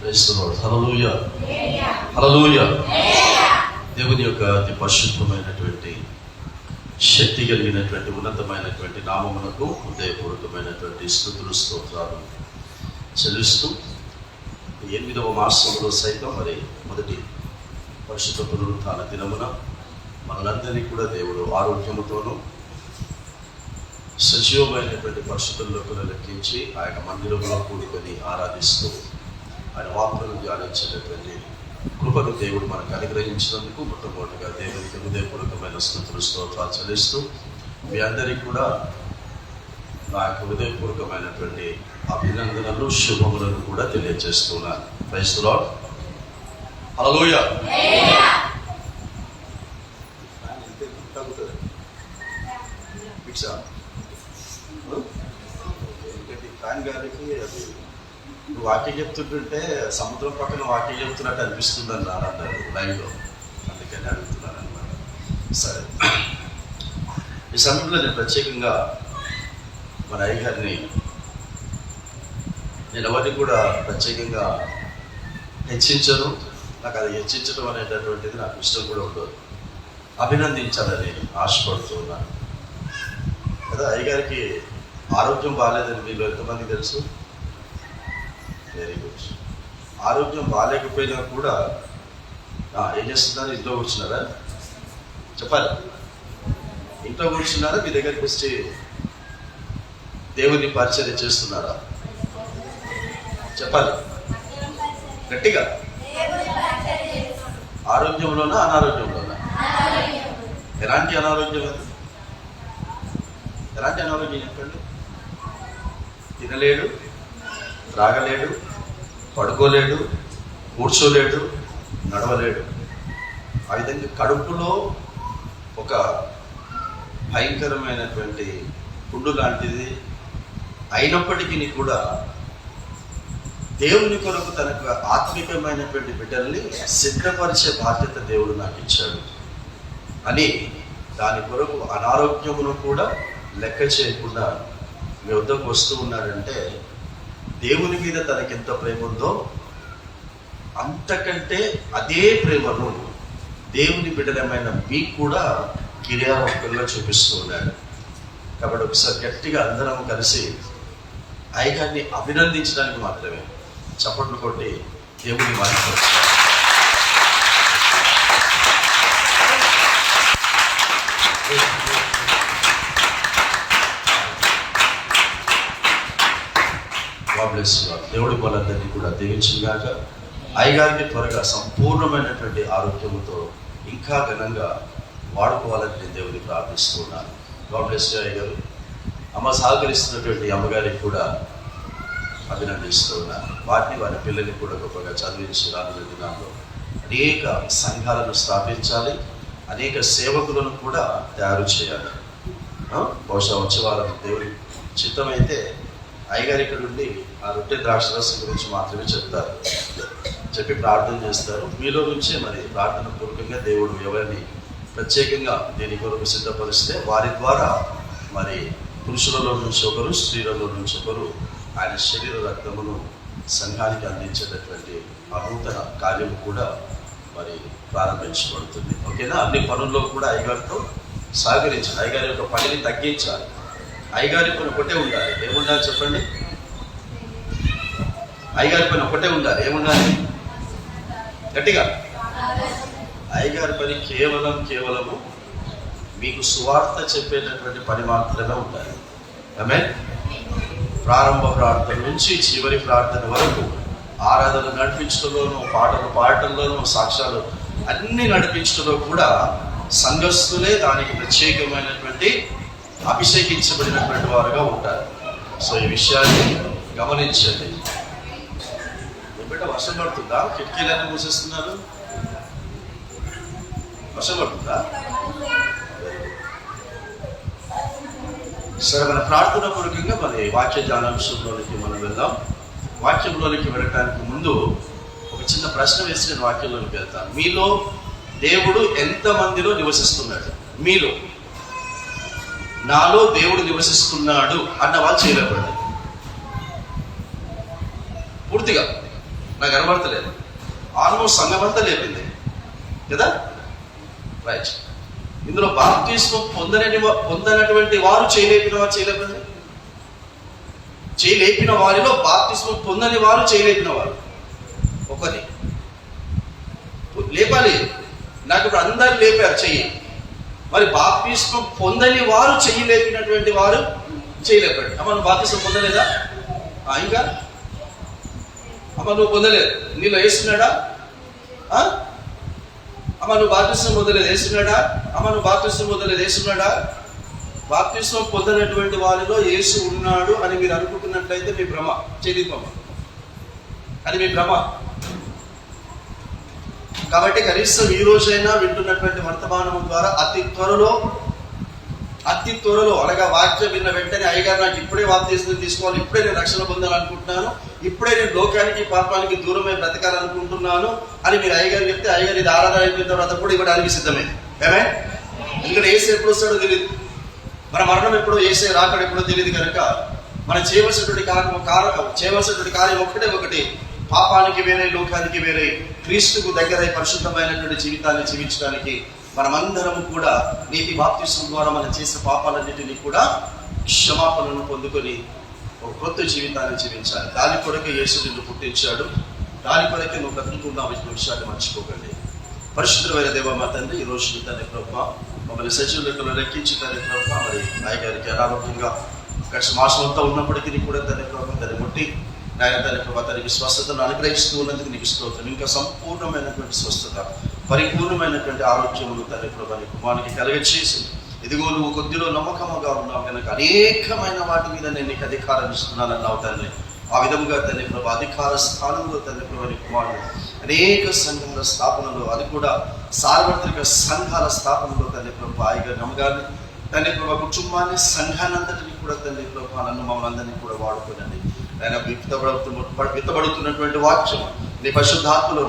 హల్లెలూయా, హల్లెలూయా. దేవుని యొక్క అతి పరిశుద్ధమైనటువంటి శక్తి కలిగినటువంటి ఉన్నతమైనటువంటి నామమునకు హృదయపూర్వకమైనటువంటి స్తుతులు స్తోత్రాలు చెల్లిస్తూ 8వ మాసంలో సైతం మరి మొదటి పరిశుద్ధ పునరుత్థాన దినమున మనందరినీ కూడా దేవుడు ఆరోగ్యముతోనూ సజీవమైనటువంటి పరిశుద్ధుల్లోకి లెక్కించి ఆయన మందిరంలో కూడుకొని ఆరాధిస్తూ ఆయన వాక్కులను ధ్యానించేటటువంటి కృపను దేవుడు మనకు అనుగ్రహించినందుకు మొట్టమొదటిగా దేవునికి హృదయపూర్వకమైన స్తుతులు స్తోత్రాలు చెల్లిస్తూ మీ అందరికీ కూడా నా యొక్క హృదయపూర్వకమైనటువంటి అభినందనలు శుభములను కూడా తెలియజేస్తున్నాను. Praise the Lord. హల్లెలూయా. ఫ్యాన్ గారికి అది నువ్వు వాక్యం చెప్తుంటుంటే సముద్రం పక్కన వాక్యం చెప్తున్నట్టు అనిపిస్తుంది అన్నారు అంటారు లైవ్లో, అందుకని అడుగుతున్నాను అన్నమాట. సరే, ఈ సమయంలో నేను ప్రత్యేకంగా మన అయ్యగారిని నేను ఎవరిని కూడా ప్రత్యేకంగా హెచ్చించను. నాకు అది హెచ్చించడం అనేటటువంటిది నాకు ఇష్టం కూడా ఉండదు. అభినందించాలని ఆశపడుతూ ఉన్నాను కదా. అయ్యగారికి ఆరోగ్యం బాగాలేదని మీరు ఎంతమంది తెలుసు? Very good. ఆరోగ్యం బాగాలేకపోయినా కూడా ఏం చేస్తున్నారు? ఇంట్లో కూర్చున్నారా? చెప్పాలి. ఇంట్లో కూర్చున్నారా? మీ దగ్గరికి వచ్చి దేవుని పరిచర్య చేస్తున్నారా? చెప్పాలి గట్టిగా. ఆరోగ్యంలోనా అనారోగ్యంలోనా? ఎలాంటి అనారోగ్యం? ఎలాంటి అనారోగ్యం చెప్పండి. తినలేడు, త్రాగలేడు, పడుకోలేడు, కూర్చోలేడు, నడవలేడు. ఆ విధంగా కడుపులో ఒక భయంకరమైనటువంటి పుండు లాంటిది అయినప్పటికీ కూడా దేవుని కొరకు తనకు ఆత్మికమైనటువంటి బిడ్డల్ని సిద్ధపరిచే బాధ్యత దేవుడు నాకు ఇచ్చాడు అని దాని కొరకు అనారోగ్యమును కూడా లెక్క చేయకుండా మీ వద్దకు వస్తూ ఉన్నాడంటే దేవుని మీద తనకెంత ప్రేమ ఉందో అంతకంటే అదే ప్రేమను దేవుని బిడ్డలమైన మీకు కూడా క్రియారూపంగా చూపిస్తూ ఉన్నాడు. కాబట్టి ఒకసారి గట్టిగా అందరం కలిసి అయ్యగారిని అభినందించడానికి మాత్రమే చప్పట్లు కొట్టి దేవుని మాట్లాడుతారు. దేవుడి వాళ్ళందరినీ కూడా దీవించుగాక. అయ్యగారికి త్వరగా సంపూర్ణమైనటువంటి ఆరోగ్యంతో ఇంకా ఘనంగా వాడుకోవాలని నేను దేవుని ప్రార్థిస్తున్నాను. గాడ్ బ్లెస్ యు అయ్యగారు. అమ్మ సహకరిస్తున్నటువంటి అమ్మగారికి కూడా అభినందిస్తూ ఉన్నాను. వారిని వారి పిల్లల్ని కూడా గొప్పగా చదివించి రానున్న దినాల్లో అనేక సంఘాలను స్థాపించాలి, అనేక సేవకులను కూడా తయారు చేయాలి. బహుశా వచ్చే వారం దేవుడి చిత్తమైతే అయ్యగారు ఇక్కడ ఉండి ఆ రొట్టె ద్రాక్షరసం గురించి మాత్రమే చెప్తారు, చెప్పి ప్రార్థన చేస్తారు. మీలో నుంచే మరి ప్రార్థన పూర్వకంగా దేవుడు ఎవరిని ప్రత్యేకంగా దీని కొరకు సిద్ధపరిస్తే వారి ద్వారా మరి పురుషులలో నుంచి ఒకరు, స్త్రీలలో నుంచి ఒకరు ఆయన శరీర రక్తమును సంఘానికి అందించేటటువంటి ఆ నూతన కార్యము కూడా మరి ప్రారంభించబడుతుంది. ఓకేనా? అన్ని పనుల్లో కూడా అయ్యగారితో సహకరించాలి. అయ్యగారి యొక్క పనిని తగ్గించాలి. అయ్యగారి పని ఒకటే ఉండాలి. ఏముండాలి చెప్పండి? అయ్యగారి పని ఒకటే ఉండాలి. ఏముండాలి? గట్టిగా. అయ్యగారి పని కేవలము మీకు సువార్త చెప్పేటటువంటి పని మాత్రమే ఉండాలి. ఆమేన్. ప్రారంభ ప్రార్థన నుంచి చివరి ప్రార్థన వరకు ఆరాధన నడిపించడంలోనూ, పాటలు పాడటంలోనూ, సాక్ష్యాలు అన్ని నడిపించడంలో కూడా సంఘస్థులే దానికి ప్రత్యేకమైనటువంటి అభిషేకించబడినటువంటి వారుగా ఉంటారు. సో ఈ విషయాన్ని గమనించండి. బిడ్డ వర్షం పడుతుందా? కిటికీలన్నీ మూసేస్తున్నారు. వర్షం పడుతుందా? సరే, మన ప్రార్థన పూర్వకంగా మరి వాక్య ధ్యానాంశంలోనికి మనం వెళ్దాం. వాక్యంలోనికి వెళ్ళటానికి ముందు ఒక చిన్న ప్రశ్న వేసి నేను వాక్యంలోనికి వెళ్తాను. మీలో దేవుడు ఎంతమందిలో నివసిస్తున్నాడు? మీలో నాలో దేవుడు నివసిస్తున్నాడు అన్న వాళ్ళు చేయలేపండి పూర్తిగా. నాకు కనబడతలేదు. ఆల్మోస్ట్ సంఘమంతా లేపింది కదా, రైట్. ఇందులో బాప్తిస్మం పొందనటువంటి వారు చేయలేపిన వారిలో బాప్తిస్మం పొందని వారు చేయలేపిన వారు ఒకటి లేపాలి. నాకు ఇప్పుడు అందరు లేపారు చెయ్యి, మరి బాప్తిస్మం పొందని వారు చేయలేపినటువంటి వారు చేయలేపాడు. అమ్మ నువ్వు బాప్తిస్మం పొందలేదా? ఇంకా అమ్మ నువ్వు పొందలేదు, నీలో వేస్తున్నాడా? అమ్మ నువ్వు బాప్తిస్మం పొందలేదు, వేస్తున్నాడా? అమ్మ నువ్వు బాప్తిస్మం పొందలేదు, వేస్తున్నాడా? బాప్తిస్మం పొందనటువంటి వారిలో యేసు ఉన్నాడు అని మీరు అనుకుంటున్నట్లయితే మీ భ్రమ, చేదిపమ్మ, అది మీ భ్రమ. కాబట్టి కనీసం ఈ రోజైనా వింటున్నటువంటి వర్తమానం ద్వారా అతి త్వరలో అనగా వాక్యం విన్న వెంటనే అయ్యగారు నాకు ఇప్పుడే బాప్తిస్మం తీసుకోవాలి, ఇప్పుడే నేను రక్షణ పొందాలనుకుంటున్నాను, ఇప్పుడే నేను లోకానికి పాపానికి దూరమే బ్రతకాలనుకుంటున్నాను అని మీరు అయ్యగారు చెప్తే, అయ్యగారు ఇది ఆరాధన అయిపోయిన తర్వాత కూడా ఇవ్వడానికి సిద్ధమే. ఏమే? ఎందుకంటే యేసు ఎప్పుడు వస్తాడో తెలియదు, మన మరణం ఎప్పుడో, యేసు రాకడ ఎప్పుడో తెలియదు కనుక మనం చేయవలసినటువంటి కార్యం ఒకటి, పాపానికి వేరే, లోకానికి వేరే, క్రీస్తుకు దగ్గరై పరిశుద్ధమైనటువంటి జీవితాన్ని జీవించడానికి మనమందరం కూడా నీతి బాప్తిస్మం ద్వారా మనం చేసే పాపాలన్నిటినీ కూడా క్షమాపణను పొందుకొని ఒక కొత్త జీవితాన్ని జీవించాలి. దాని కొరకే యేసు నిన్ను పుట్టించాడు, దాని కొరకే నువ్వు బ్రతుకుతున్నావు. ఈ విషయాన్ని మర్చిపోకండి. పరిశుద్ధమైన దేవ మా తండ్రి, ఈ రోజు తండ్రి ప్రభువా మమ్మల్ని సజీవ లెక్కలో లెక్కించి తండ్రి ప్రభువా, మరి నాయగారికి అనారోగ్యంగా మాసం అంతా ఉన్నప్పటికీ కూడా తండ్రి ప్రభువా దాన్ని ముట్టి నాయన తండ్రి ప్రభువా తనకి స్వస్థతను అనుగ్రహిస్తూ ఉన్నందుకు నీకు స్తోత్రం. ఇంకా సంపూర్ణమైనటువంటి స్వస్థత, పరిపూర్ణమైనటువంటి ఆరోగ్యములు తండ్రి ప్రభువా నీ కుమారునికి కలగచేసి, ఇదిగో నువ్వు కొద్దిలో నమ్మకముగా ఉన్నావు కనుక అనేకమైన వాటి మీద నేను నీకు అధికారం ఇస్తున్నానన్నావు తండ్రి. ఆ విధముగా తండ్రి ప్రభు అధికార స్థానంలో తండ్రి ప్రభు నీ కుమారుడు అనేక సంఘాల స్థాపనలో, అది కూడా సార్వత్రిక సంఘాల స్థాపనలో తండ్రి ప్రభు ఆయన నమ్మగాన్ని తండ్రి ప్రభు కుటుంబాన్ని, సంఘానంతటిని కూడా తండ్రి ప్రభు నన్ను మమ్మల్ని అందరినీ కూడా వాడుకోనండి. ఆయన విత్తబడుతున్నటువంటి వాక్యం నీ పరిశుద్ధాత్మలో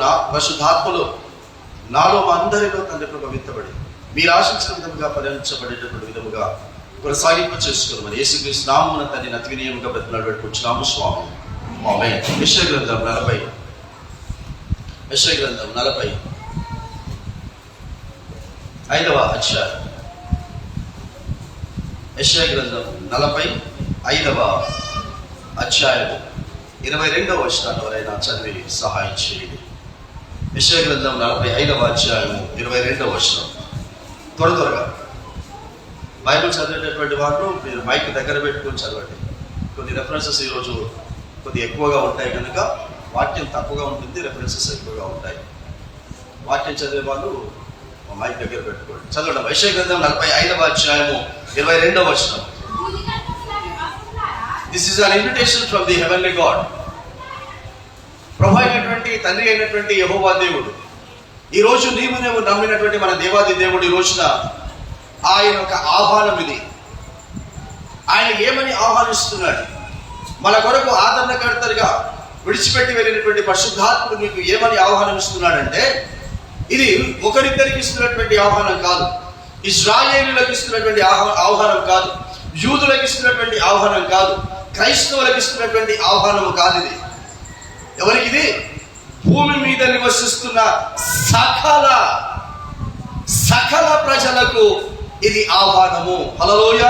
నాలో మా అందరిలో తండ్రి ప్రభు విత్తబడి మీరు ఆశించిన విధముగా పరిగణించబడేటటువంటి విధముగా కొనసాగింప చేసుకోమని యేసుక్రీస్తు నామమున తండ్రి అతి వినయముగా బ్రతిమలాడి పెట్టుకొచ్చున్నాము స్వామి. ఆమేన్. యెషయా గ్రంథం 40 5వ అధ్యాయం. యెషయా గ్రంథం 45వ అధ్యాయము 22వ వచనాన్ని ఎవరైనా చదివి సహాయం చేయండి. యెషయా గ్రంథం 45వ అధ్యాయము 22వ వచనం. త్వరగా బైబిల్ చదివేటటువంటి వాళ్ళు మీరు మైక్ దగ్గర పెట్టుకొని చదవండి. కొన్ని రెఫరెన్సెస్ ఈరోజు కొద్ది ఎక్కువగా ఉంటాయి కనుక వాక్యం తక్కువగా ఉంటుంది, రెఫరెన్సెస్ ఎక్కువగా ఉంటాయి. వాక్యం చదివే వాళ్ళు మైక్ దగ్గర పెట్టుకోండి, చదవండి. యెషయా గ్రంథం 45వ అధ్యాయము 22వ వచనం. This is an invitation from the heavenly God. ప్రభు అయినటువంటి తండ్రి అయినటువంటి యెహోవా దేవుడు, ఈ రోజు నీవు నమ్మినటువంటి మన దేవాది దేవుడు ఈ రోజున ఆయన యొక్క ఆహ్వానం ఇది. ఆయన ఏమని ఆహ్వానిస్తున్నాడు? మన కొరకు ఆదరణకర్తలుగా విడిచిపెట్టి వెళ్ళినటువంటి పరిశుద్ధాత్ముడు మీకు ఏమని ఆహ్వానం ఇస్తున్నాడంటే, ఇది ఒకరిద్దరికి ఇస్తున్నటువంటి ఆహ్వానం కాదు, ఇశ్రాయేలులకు ఇస్తున్నటువంటి ఆహ్వానం కాదు, యూదులకు ఇస్తున్నటువంటి ఆహ్వానం కాదు, క్రైస్తవులకు ఇస్తున్నటువంటి ఆహ్వానం కాదు. ఇది ఎవరికి? ఇది భూమి మీద నివసిస్తున్న సకల ప్రజలకు ఇది ఆహ్వానము. హల్లెలూయా.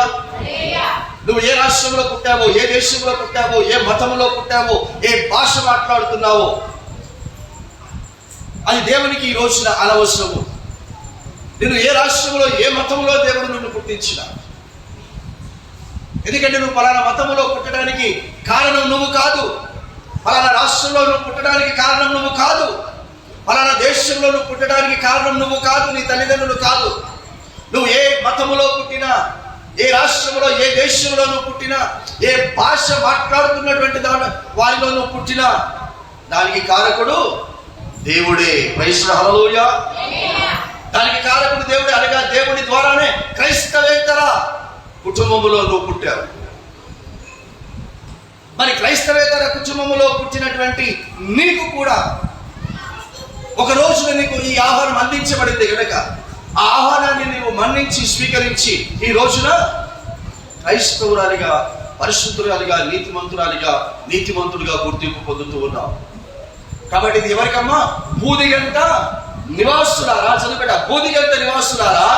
నువ్వు ఏ రాష్ట్రంలో పుట్టావో, ఏ దేశంలో పుట్టావో, ఏ మతంలో పుట్టావో, ఏ భాష మాట్లాడుతున్నావో, అది దేవునికి ఈ రోజున అనవసరము. నేను ఏ రాష్ట్రంలో, ఏ మతంలో దేవుడు నిన్ను పుట్టించిన, ఎందుకంటే నువ్వు పలానా మతంలో పుట్టడానికి కారణం నువ్వు కాదు, పలానా రాష్ట్రంలో నువ్వు పుట్టడానికి కారణం నువ్వు కాదు, పలానా దేశంలో నువ్వు పుట్టడానికి కారణం నువ్వు కాదు, నీ తల్లిదండ్రులు కాదు. నువ్వు ఏ మతములో పుట్టినా, ఏ రాష్ట్రంలో, ఏ దేశంలో నువ్వు పుట్టినా, ఏ భాష మాట్లాడుతున్నటువంటి వారిలో నువ్వు పుట్టినా, దానికి కారకుడు దేవుడే. Praise the Lord. హల్లెలూయా. దానికి కారకుడు దేవుడే. అనగా దేవుడి ద్వారానే క్రైస్తవేతర కుటుంబములో నువ్వు పుట్టావు. మరి క్రైస్తవేతర కుటుంబములో పుట్టినటువంటి నీకు కూడా ఒక రోజున నీకు ఈ ఆహ్వానం అందించబడింది కనుక ఆ ఆహ్వానాన్ని నీవు మన్నించి స్వీకరించి ఈ రోజున క్రైస్తవురాలిగా, పరిశుద్ధురాలిగా, నీతిమంతుడుగా గుర్తింపు పొందుతూ ఉన్నావు. కాబట్టి ఇది ఎవరికమ్మా? భూదిగంత నివాసులారా. చదువుబెట్ట, భూదిగంత నివాసులారా.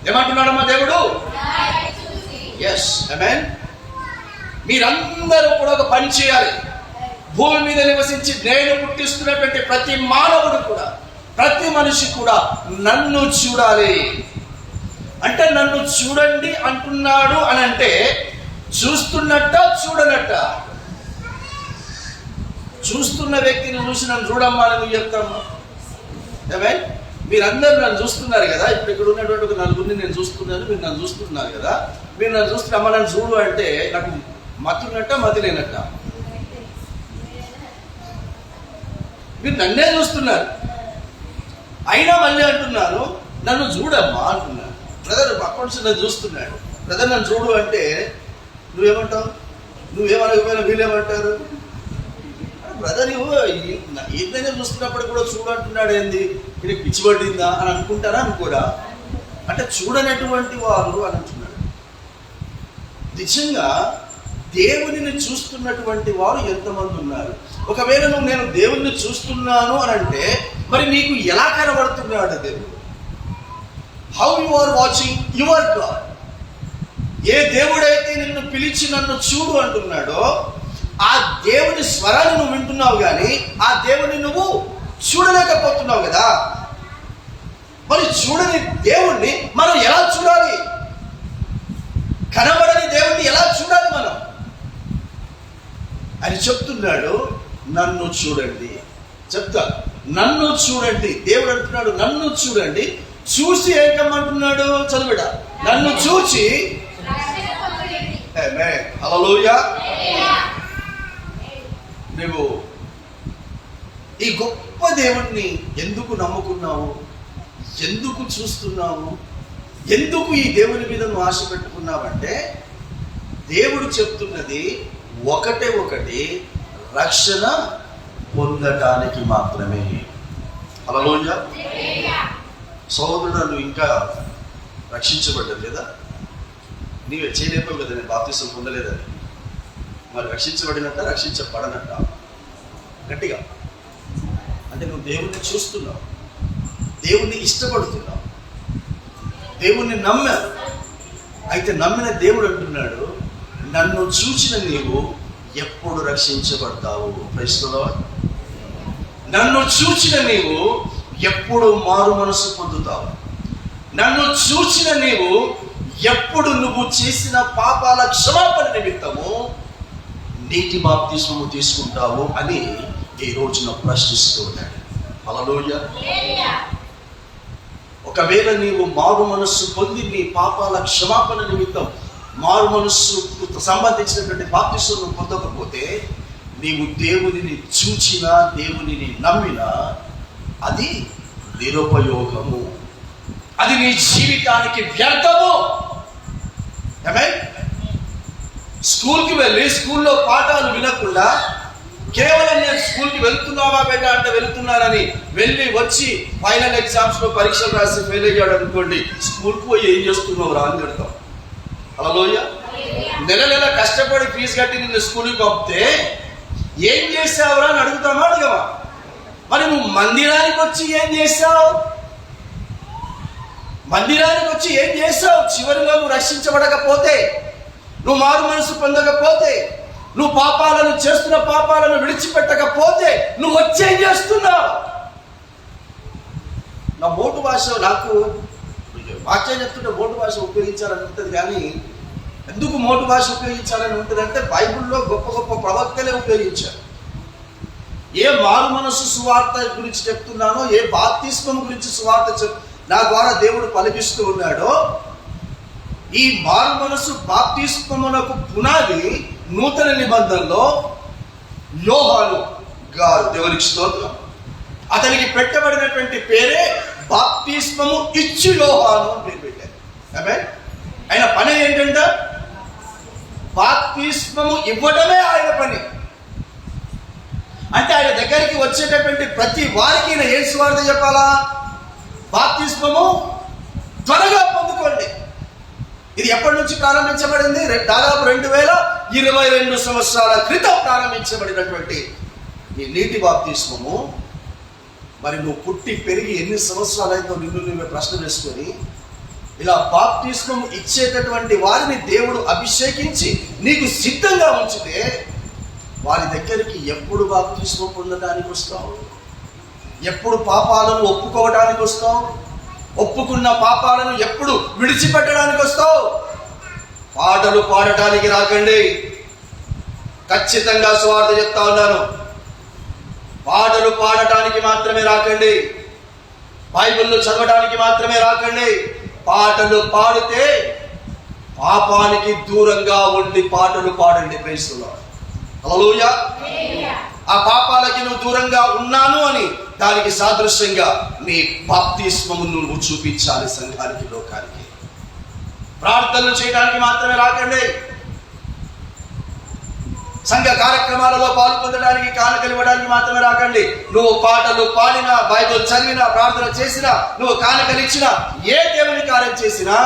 ఏమంటున్నాడమ్మా దేవుడు? ఎస్, ఆమేన్. మీరందరూ కూడా ఒక పని చేయాలి. భూమి మీద నివసించి నేను పుట్టిస్తున్నటువంటి ప్రతి మానవుడు కూడా, ప్రతి మనిషి కూడా నన్ను చూడాలి. అంటే నన్ను చూడండి అంటున్నాడు అని అంటే చూస్తున్నట్ట చూడనట్ట? చూస్తున్న వ్యక్తిని చూసి నన్ను చూడమ్మా అని నువ్వు చెప్తామ్మా? ఆమేన్. మీరందరూ నన్ను చూస్తున్నారు కదా. ఇప్పుడు ఇక్కడ ఉన్నటువంటి ఒక నలుగురిని నేను చూస్తున్నాను, మీరు నన్ను చూస్తున్నారు కదా. మీరు నన్ను చూస్తున్నా నన్ను చూడు అంటే నాకు మతున్నట్ట మతి లేనట్ట? మీరు నన్నే చూస్తున్నారు, అయినా మళ్ళీ అంటున్నాను నన్ను చూడమ్మా అంటున్నాను. బ్రదర్ పక్క నుంచి నన్ను చూస్తున్నాడు, బ్రదర్ నన్ను చూడు అంటే నువ్వేమంటావు? నువ్వేమనకపోయినా వీళ్ళేమంటారు? బ్రదర్ ఏదైనా చూస్తున్నప్పుడు కూడా చూడంటున్నాడు, ఏంది ఇది పిచ్చి పట్టిందా అని అనుకుంటారా అనుకోరా? అంటే చూడనటువంటి వారు అని అంటున్నాడు. నిజంగా దేవునిని చూస్తున్నటువంటి వారు ఎంతమంది ఉన్నారు? ఒకవేళ నేను దేవుణ్ణి చూస్తున్నాను అని అంటే మరి నీకు ఎలా కనబడుతున్నాడు దేవుడు? How you are watching your God? ఏ దేవుడైతే నిన్ను పిలిచి నన్ను చూడు అంటున్నాడో ఆ దేవుని స్వరాన్ని నువ్వు వింటున్నావు, కానీ ఆ దేవుని నువ్వు చూడలేకపోతున్నావు కదా. మరి చూడని దేవుణ్ణి మనం ఎలా చూడాలి? కనబడని దేవుణ్ణి ఎలా చూడాలి మనం అని చెప్తున్నాడు. నన్ను చూడండి. చెప్తా, నన్ను చూడండి. దేవుడు అంటున్నాడు నన్ను చూడండి. చూసి ఏకమంటున్నాడు? చదువుడ, నన్ను చూచి. హల్లెలూయా. నువ్వు ఈ గొప్ప దేవుణ్ణి ఎందుకు నమ్ముకున్నావు? ఎందుకు చూస్తున్నావు? ఎందుకు ఈ దేవుని మీద నువ్వు ఆశ పెట్టుకున్నావంటే దేవుడు చెప్తున్నది ఒకటే ఒకటి, రక్షణ పొందటానికి మాత్రమే. హల్లెలూయా. సహోదరుడు, నువ్వు ఇంకా రక్షించబడ్డది లేదా? నీవే చేయలేకపోవు కదా నేను బాప్తిసం పొందలేదని. మరి రక్షించబడినట్ట రక్షించబడనట్ట? గట్టిగా అంటే నువ్వు దేవుణ్ణి చూస్తున్నావు, దేవుణ్ణి ఇష్టపడుతున్నావు, దేవుణ్ణి నమ్మావు. అయితే నమ్మిన దేవుడు అంటున్నాడు నన్ను చూచిన నీవు ఎప్పుడు రక్షించబడతావు? Praise the lord. నన్ను చూచిన నీవు ఎప్పుడు మారు మనసు పొందుతావు? నన్ను చూచిన నీవు ఎప్పుడు నువ్వు చేసిన పాపాల క్షమాపణ నిమిత్తము నీటి బాప్తిస్మము తీసుకుంటావు అని ఈ రోజున ప్రశ్నిస్తూ ఉన్నాడు. హల్లెలూయా. ఒకవేళ నీవు మారు మనస్సు పొంది నీ పాపాల క్షమాపణ నిమిత్తం మారు మనస్సుకు సంబంధించినటువంటి బాప్తిస్మము పొందకపోతే నీవు దేవునిని చూచినా దేవునిని నమ్మినా అది నిరుపయోగము, అది నీ జీవితానికి వ్యర్థము. ఆమేన్. స్కూల్కి వెళ్ళి స్కూల్లో పాఠాలు వినకుండా కేవలం నేను స్కూల్కి వెళ్తున్నావా బేట అంటే వెళ్తున్నానని వెళ్ళి వచ్చి ఫైనల్ ఎగ్జామ్స్ లో పరీక్షలు రాసి ఫెయిల్ అయ్యాడు అనుకోండి, స్కూల్కి పోయి ఏం చేస్తున్నావు రా అని పెడతాం. హల్లెలూయా. నెల నెల కష్టపడి ఫీజు కట్టి నిన్ను స్కూల్కి పంపితే ఏం చేసావురా అని అడుగుతామా అడగవా? మరి నువ్వు మందిరానికి వచ్చి ఏం చేసావు? మందిరానికి వచ్చి ఏం చేసావు? చివరిలో నువ్వు రక్షించబడకపోతే, నువ్వు మారు మనసు పొందకపోతే, నువ్వు పాపాలను చేస్తున్న పాపాలను విడిచిపెట్టకపోతే నువ్వు వచ్చేం చేస్తున్నావు? నా మోటు భాష, నాకు వాక్యం చెప్తుంటే మోటు భాష ఉపయోగించాలని ఉంటుంది, కానీ ఎందుకు మోటు భాష ఉపయోగించాలని ఉంటుంది అంటే బైబిల్లో గొప్ప గొప్ప ప్రవక్తలే ఉపయోగించారు. ఏ మారు మనసు సువార్త గురించి చెప్తున్నానో, ఏ బాప్తిస్మం గురించి సువార్త నా ద్వారా దేవుడు పలికిస్తూ ఉన్నాడో, ఈ మారు మనసు బాప్తిస్మమునకు పునాది నూతన నిబంధనలో యోహాను గారు, దేవునికి స్తోత్రం, అతనికి పెట్టబడినటువంటి పేరే బాప్తిస్మము ఇచ్చి యోహాను అని పేరు పెట్టారు. ఆమేన్. ఆయన పని ఏంటంటే బాప్తిస్మము ఇవ్వడమే ఆయన పని. అంటే ఆయన దగ్గరికి వచ్చేటటువంటి ప్రతి వారికి ఈయన ఏం సువార్త చెప్పాలా? బాప్తిస్మము త్వరగా పొందుకోండి. ఇది ఎప్పటి నుంచి ప్రారంభించబడింది? దాదాపు 2022 సంవత్సరాల క్రితం ప్రారంభించబడినటువంటి ఈ నీటి బాప్తిస్మము, మరి నువ్వు పుట్టి పెరిగి ఎన్ని సంవత్సరాలైందో నిన్ను నువ్వే ప్రశ్న వేసుకొని, ఇలా బాప్తిస్మం ఇచ్చేటటువంటి వారిని దేవుడు అభిషేకించి నీకు సిద్ధంగా ఉంచితే వారి దగ్గరికి ఎప్పుడు బాప్తిస్మం పొందడానికి వస్తావు? ఎప్పుడు పాపాలను ఒప్పుకోవడానికి వస్తావు? ఒప్పుకున్న పాపాలను ఎప్పుడు విడిచిపెట్టడానికి వస్తావు? పాటలు పాడటానికి రాకండి. ఖచ్చితంగా సువార్త చెప్తా ఉన్నాను. పాటలు పాడటానికి మాత్రమే రాకండి. బైబిల్లో చదవడానికి మాత్రమే రాకండి. పాటలు పాడితే పాపానికి దూరంగా ఉండి పాటలు పాడండి. Praise the Lord. హల్లెలూయా. ఆ పాపాలకి నువ్వు దూరంగా ఉన్నాను అని దానికి సాదృశ్యంగా నీ బాప్తిస్మమును నువ్వు చూపించాలి సంఘానికి, లోకానికి. ప్రార్థనలు చేయడానికి మాత్రమే రాకండి. సంఘ కార్యక్రమాలలో పాల్పొందడానికి, కానుకలు ఇవ్వడానికి మాత్రమే రాకండి. నువ్వు పాటలు పాడినా, బైబిల్ చదివినా, ప్రార్థన చేసినా, నువ్వు కానుకలు ఇచ్చినా, ఏ దేవుని కార్యం చేసినా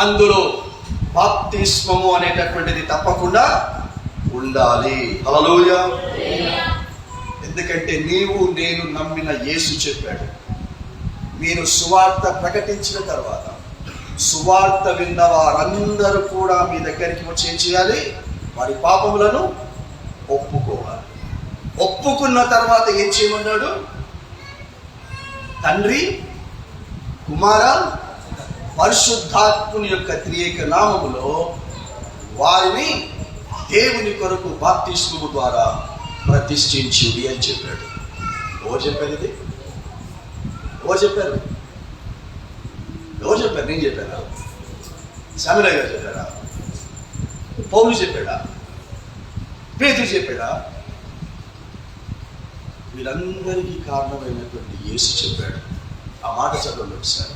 అందులో బాప్తిస్మము అనేటటువంటిది తప్పకుండా ఉండాలి. హల్లెలూయా. ఎందుకంటే నీవు నేను నమ్మిన యేసు చెప్పాడు, మీరు సువార్త ప్రకటించిన తర్వాత సువార్త విన్న వారందరూ కూడా మీ దగ్గరికి వచ్చి ఏం చేయాలి? వారి పాపములను ఒప్పుకోవాలి. ఒప్పుకున్న తర్వాత ఏం చేయమన్నాడు? తండ్రి, కుమార, పరిశుద్ధాత్ముని యొక్క త్రియేక నామములో వారిని దేవుని కొరకు బాప్తిస్మము ద్వారా ప్రతిష్ఠించుడి అని చెప్పాడు. ఎవరు చెప్పారు ఇది? ఎవరు చెప్పారు? ఎవరు చెప్పారు? నేను చెప్పారా? శామిలయ్య గారు చెప్పారా? పౌలు చెప్పాడా? పేతురు చెప్పాడా? వీళ్ళందరికీ కారణమైనటువంటి యేసు చెప్పాడు. ఆ మాట చదవండి ఒకసారి.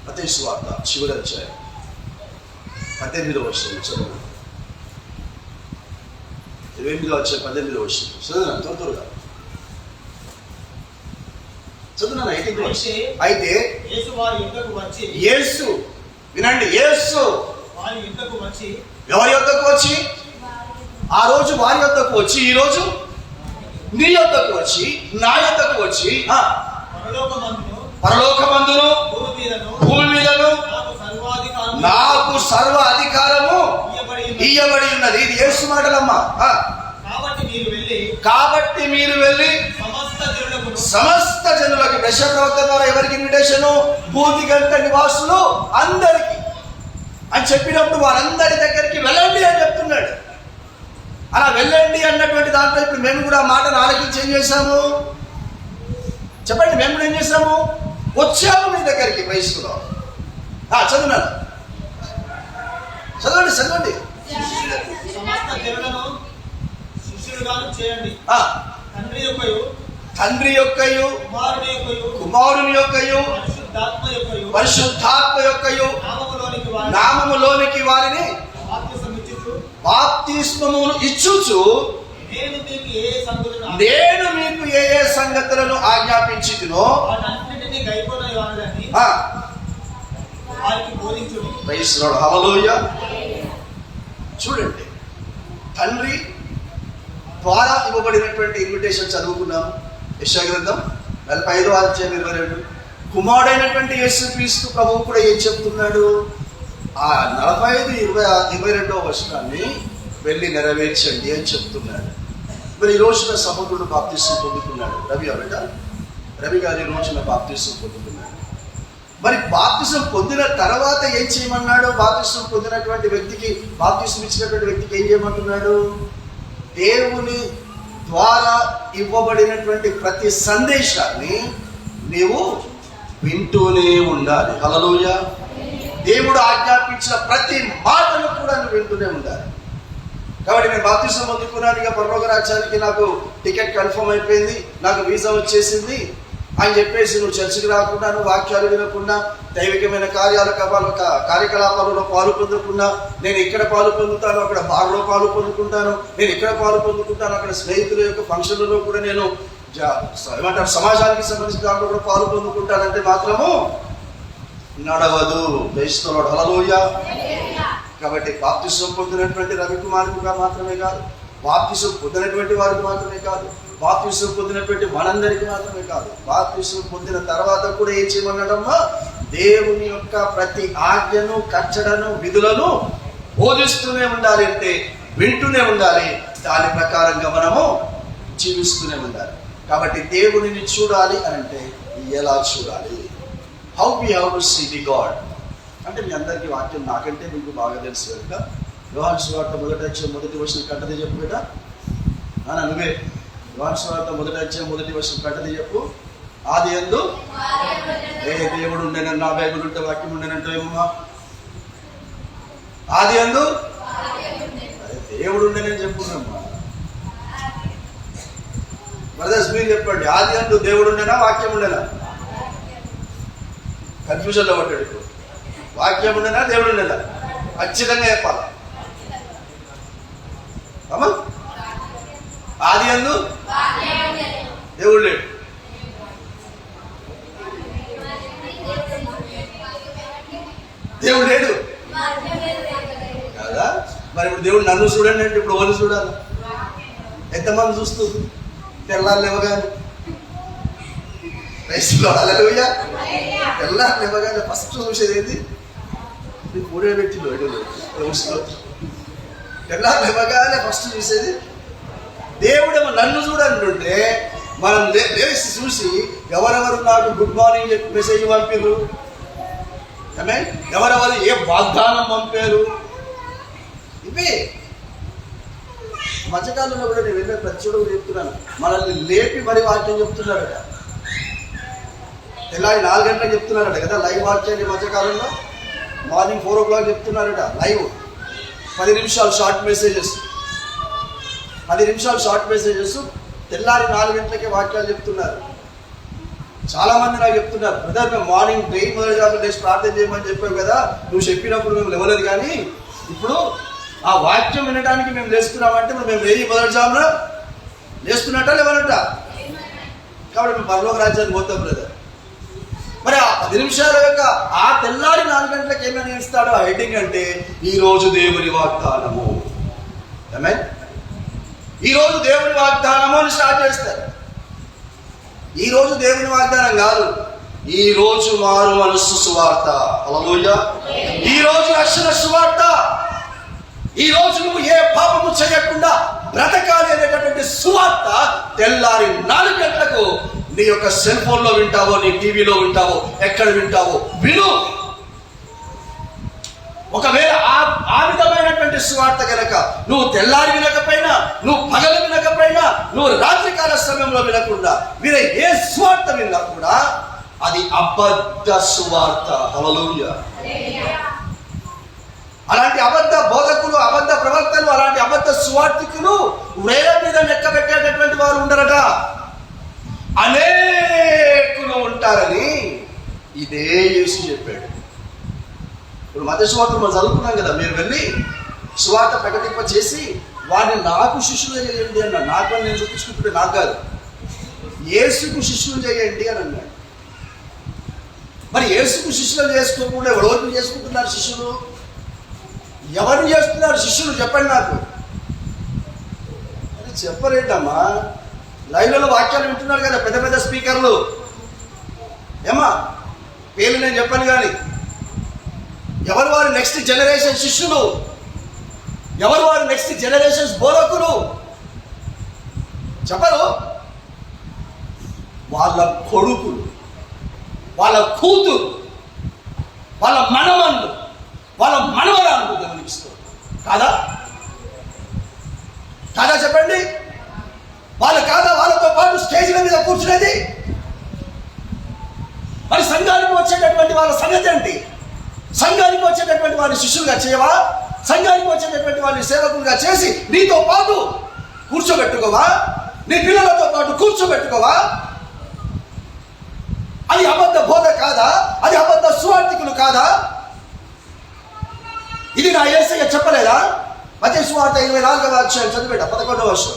మత్తయి సువార్త చివరి అధ్యాయం 18వ వచనం చదవండి. 28వ అధ్యాయం 18వ వచనం చదువున్నాను. త్వరగా చదువున్నాను. అయితే యేసు, వినండి, యేసు ఎవరి యొద్దకు వచ్చి, ఆ రోజు వారి యొద్దకు వచ్చి, ఈ రోజు నీ యొద్దకు వచ్చి, నా యొద్దకు వచ్చి, పరలోకమందును భూమి మీదను నాకు సర్వ అధికారము ఇయ్యబడి ఉన్నది. ఇది యేసు మాటలమ్మా. కాబట్టి మీరు వెళ్ళి సమస్త జనులకు, దశ ప్రవక్త ద్వారా ఎవరికి ఇన్విటేషను? భూమి గంట నివాసులు అందరికి అని చెప్పినప్పుడు వారందరి దగ్గరికి వెళ్ళండి అని చెప్తున్నాడు. అలా వెళ్ళండి అన్నటువంటి దాంట్లో ఇప్పుడు మేము కూడా మాటను ఆలకించి ఏం చేశాము? చెప్పండి, మేము కూడా ఏం చేశాము? వచ్చాము మీ దగ్గరికి. వయసులో చదువున్నాను, చదవండి చదవండి. తండ్రి యొక్కయు, కుమారుని యొక్కయు, పరిశుద్ధాత్మ యొక్కయు నామములోనికి వారిని బాప్తిస్మమును ఇచ్చుచు నేను మీకు ఏ ఏ సంగతులను ఆజ్ఞాపించితినో హల్లెలూయా. చూడండి, తండ్రి ద్వారా ఇవ్వబడినటువంటి ఇన్విటేషన్ చదువుకున్నాము. యెషయా గ్రంథం 45వ అధ్యాయం 22. కుమారుడైనటువంటి యేసుక్రీస్తు ప్రభువు కూడా ఏం చెప్తున్నాడు? ఆ 45-22వ వచనాన్ని వెళ్ళి నెరవేర్చండి అని చెప్తున్నాడు. మరి ఈ రోజున సముద్రుడు బాప్తిస్మం పొందుకున్నాడు. రవి గారు ఈ రోజున బాప్తిస్మం పొందుకున్నాడు. మరి బాప్తిస్మం పొందిన తర్వాత ఏం చేయమన్నాడు? బాప్తిస్మం పొందినటువంటి వ్యక్తికి, బాప్తిస్మం ఇచ్చినటువంటి వ్యక్తికి ఏం చేయమంటున్నాడు? దేవుని ద్వారా ఇవ్వబడినటువంటి ప్రతి సందేశాన్ని నీవు వింటూనే ఉండాలి. హల్లెలూయా. దేవుడు ఆజ్ఞాపించిన ప్రతి మాటను కూడా నువ్వు వింటూనే ఉండాలి. కాబట్టి నేను బాప్తిస్మం పొందుకున్నాను. ఇక పరలోక రాజ్యానికి నాకు టికెట్ కన్ఫర్మ్ అయిపోయింది, నాకు వీసా వచ్చేసింది అని చెప్పేసి నువ్వు చర్చికి రాకుండా, నువ్వు వాక్యాలు వినకుండా, దైవికమైన కార్యకలాపాలలో పాలు పొందకుండా, నేను ఇక్కడ పాలు పొందుతాను, అక్కడ బార్లో పాలు పొందుకుంటాను, నేను ఇక్కడ పాలు పొందుకుంటాను, అక్కడ స్నేహితుల యొక్క ఫంక్షన్లలో కూడా నేను ఏమంటారు సమాజానికి సంబంధించిన దాంట్లో కూడా పాలు పొందుకుంటానంటే మాత్రము నడవదు. క్రైస్తవుడు హల్లెలూయా. కాబట్టి బాప్తిస్మం పొందినటువంటి రవికుమారుగా మాత్రమే కాదు, బాప్తిస్మం పొందినటువంటి వారికి మాత్రమే కాదు, బాప్తిసం పొందినటువంటి మనందరికీ మాత్రమే కాదు, బాప్తిసం పొందిన తర్వాత కూడా ఏం చేయమన్నాడమ్మా? దేవుని యొక్క ప్రతి ఆజ్ఞను, కట్టడను, విధులను బోధిస్తూనే ఉండాలి. అంటే వింటూనే ఉండాలి. దాని ప్రకారంగా మనము జీవిస్తూనే ఉండాలి. కాబట్టి దేవునిని చూడాలి అని అంటే ఎలా చూడాలి? How we have to see the God అంటే మీ అందరికీ వాక్యం నాకంటే మీకు బాగా తెలుసు కనుక యోహాను సువార్త 1:1 కట్టది చెప్పు బిడ్డ. నువ్వే యోహాను సువార్త 1:1 కట్టది చెప్పు. ఆది యందు దేవుడు ఉండేనని, నా బైబిల్ ఉంటే వాక్యం ఉండేనంటే ఏమమ్మా? ఆది యందు దేవుడు ఉండేనని చెప్పుకున్నామ్మా. బ్రదర్స్ మీరు చెప్పండి, ఆది యందు దేవుడు ఉండేనా, వాక్యం ఉండేనా? కన్ఫ్యూజన్లో పడ్డాడు ఇప్పుడు. వాక్యం ఉండేనా, దేవుడు ఉండేనా? ఖచ్చితంగా చెప్పాలి అమ్మా. ఆది యందు దేవుడు లేడు. దేవుడు లేడు కదా. మరి ఇప్పుడు దేవుడు నన్ను చూడండి అంటే ఇప్పుడు ఎవరు చూడాలి? ఎంతమంది చూస్తుంది? తెల్లారు లేవగానే హల్లెలూయా, తెల్లారు లేవగానే ఫస్ట్ చూసేది ఏంటి? నీకు మూడే పెట్టిలో తెల్లారు లేవగానే ఫస్ట్ చూసేది దేవుడేమో నన్ను చూడంటుంటే మనం లేచి చూసి ఎవరెవరు నాకు గుడ్ మార్నింగ్ చెప్పి మెసేజ్ పంపారు, ఎవరెవరు ఏ వాగ్దానం పంపారు, ఇవే. మధ్యకాలంలో కూడా నేను వెళ్ళే ప్రతి చోట చెప్తున్నాను, మనల్ని లేపి మరి వాక్యం చెప్తున్నారట. తెల్లారి 4 గంటలకు చెప్తున్నారట కదా లైవ్ వాక్యాన్ని. మధ్యకాలంలో మార్నింగ్ 4 o'clock చెప్తున్నారట లైవ్. 10 నిమిషాలు షార్ట్ మెసేజెస్, 10 నిమిషాలు షార్ట్ మెసేజెస్. తెల్లారి 4 గంటలకే వాక్యాలు చెప్తున్నారు. చాలా మంది నాకు చెప్తున్నారు, బ్రదర్ మేము మార్నింగ్ డైలీ మొదటి లేచి ప్రార్థన చేయమని చెప్పావు కదా, నువ్వు చెప్పినప్పుడు మేము లేవలేదు, కానీ ఇప్పుడు ఆ వాక్యం వినడానికి మేము లేస్తున్నామంటే మేము వెయ్యి మొదటిజామున లేస్తున్నట్ట లేవనట. కాబట్టి మేము పరలోక రాజ్యానికి పోతాం బ్రదర్. మరి ఆ 10 నిమిషాల యొక్క ఆ తెల్లారి 4 గంటలకు ఏమైనా ఇస్తాడో ఆ హెడ్డింగ్ అంటే ఈ రోజు దేవుని వాగ్దానము. ఈ రోజు దేవుని వాగ్దానము అని స్టార్ట్ చేస్తారు. ఈ రోజు దేవుని వాగ్దానం కాదు, ఈ రోజు మారు మనస్సు సువార్త. హల్లెలూయా. ఈ రోజు రక్షణ సువార్త. ఈ రోజు నువ్వు ఏ పాపము చేయకుండా బ్రతకాలి అనేటటువంటి సువార్త తెల్లారి 4 గంటలకు నీ యొక్క సెల్ ఫోన్ లో వింటావో, నీ టీవీలో వింటావో, ఎక్కడ వింటావో విను. ఒకవేళ ఆ విధమైనటువంటి సువార్త కనుక నువ్వు తెల్లారి వినకపోయినా, నువ్వు పగలు వినకపోయినా, నువ్వు రాత్రికాల సమయంలో వినకుండా వీరే ఏ సువార్త విన్నా కూడా అది అబద్ధ సువార్త. హల్లెలూయా. అలాంటి అబద్ధ బోధకులు, అబద్ధ ప్రవక్తలు, అలాంటి అబద్ధ సువార్థికులు వేల మీద లెక్క పెట్టేటటువంటి వారు ఉండరట, అనేకులు ఉంటారని ఇదే యేసు చెప్పాడు. ఇప్పుడు మధ్య సువార్త మనం చదువుకున్నాం కదా, మీరు వెళ్ళి సువార్త ప్రకటింప చేసి వారిని నాకు శిష్యులు చేయండి అన్నాడు. నాకు నేను చూపించుకుంటుంటే నాకు కాదు, యేసుకు శిష్యులు చేయండి అని అన్నాడు. మరి యేసుకు శిష్యులు చేసుకోకుండా ఎవరు చేసుకుంటున్నారు శిష్యులు? ఎవరు చేస్తున్నారు శిష్యులు చెప్పండి నాకు. అది చెప్పరేంటమ్మా? లైవ్లలో వాక్యాలు వింటున్నారు కదా పెద్ద పెద్ద స్పీకర్లు. ఏమా పేర్లు నేను చెప్పాను, కానీ ఎవరు వారు నెక్స్ట్ జనరేషన్ శిష్యులు, ఎవరు వారు నెక్స్ట్ జనరేషన్స్ బోధకులు చెప్పరు. వాళ్ళ కొడుకులు, వాళ్ళ కూతురు, వాళ్ళ మనవళ్ళు, వాళ్ళ మనవరాలను గమనిస్తారు కాదా? కాదా చెప్పండి? వాళ్ళు కాదా వాళ్ళతో పాటు స్టేజ్ల మీద కూర్చునేది? మరి సంఘానికి వచ్చేటటువంటి వాళ్ళ సంగతి ఏంటి? సంఘానికి వచ్చేటటువంటి వారిని శిష్యులుగా చేయవా? సంఘానికి వచ్చేటటువంటి వారిని సేవకులుగా చేసి నీతో పాటు కూర్చోబెట్టుకోవా? నీ పిల్లలతో పాటు కూర్చోబెట్టుకోవా? అది అబద్ధ బోధ కాదా? అది అబద్ధ సువార్థికులు కాదా? ఇది నా యేసయ్య చెప్పలేదా? మత్తయి సువార్త 24వ అధ్యాయం చదివేట 11వ వర్షం.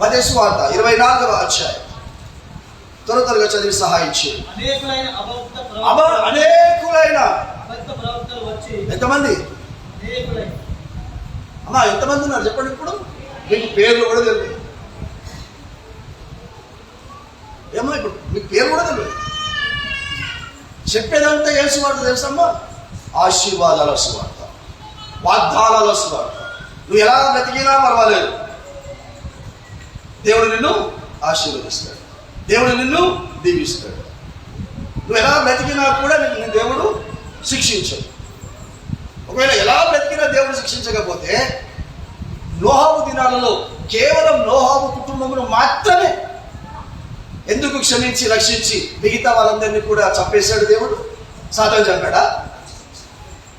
మత్తయి సువార్త 24వ అధ్యాయం త్వరగా చదివి సహాయం చేయండి. అనేకులైన ఎంతమంది అమ్మా, ఎంతమంది ఉన్నారు చెప్పండి. ఇప్పుడు మీకు పేర్లు కూడా తెలియదు. చెప్పేదంతా ఏం సువార్త తెలుసమ్మా? ఆశీర్వాదాల సువార్త, వాగ్దానాల సువార్త. నువ్వు ఎలా బ్రతికినా పర్వాలేదు, దేవుడు నిన్ను ఆశీర్వదిస్తాడు, దేవుడు నిన్ను దీవిస్తాడు. నువ్వు ఎలా బ్రతికినా కూడా నిన్ను దేవుడు శిక్షించడు. ఒకవేళ ఎలా బ్రతికినా దేవుడు శిక్షించకపోతే నోహాబు దినాలలో కేవలం నోహాబు కుటుంబమును మాత్రమే ఎందుకు క్షమించి రక్షించి మిగతా వాళ్ళందరినీ కూడా చంపేశాడు దేవుడు? సాతాను చంపాడా?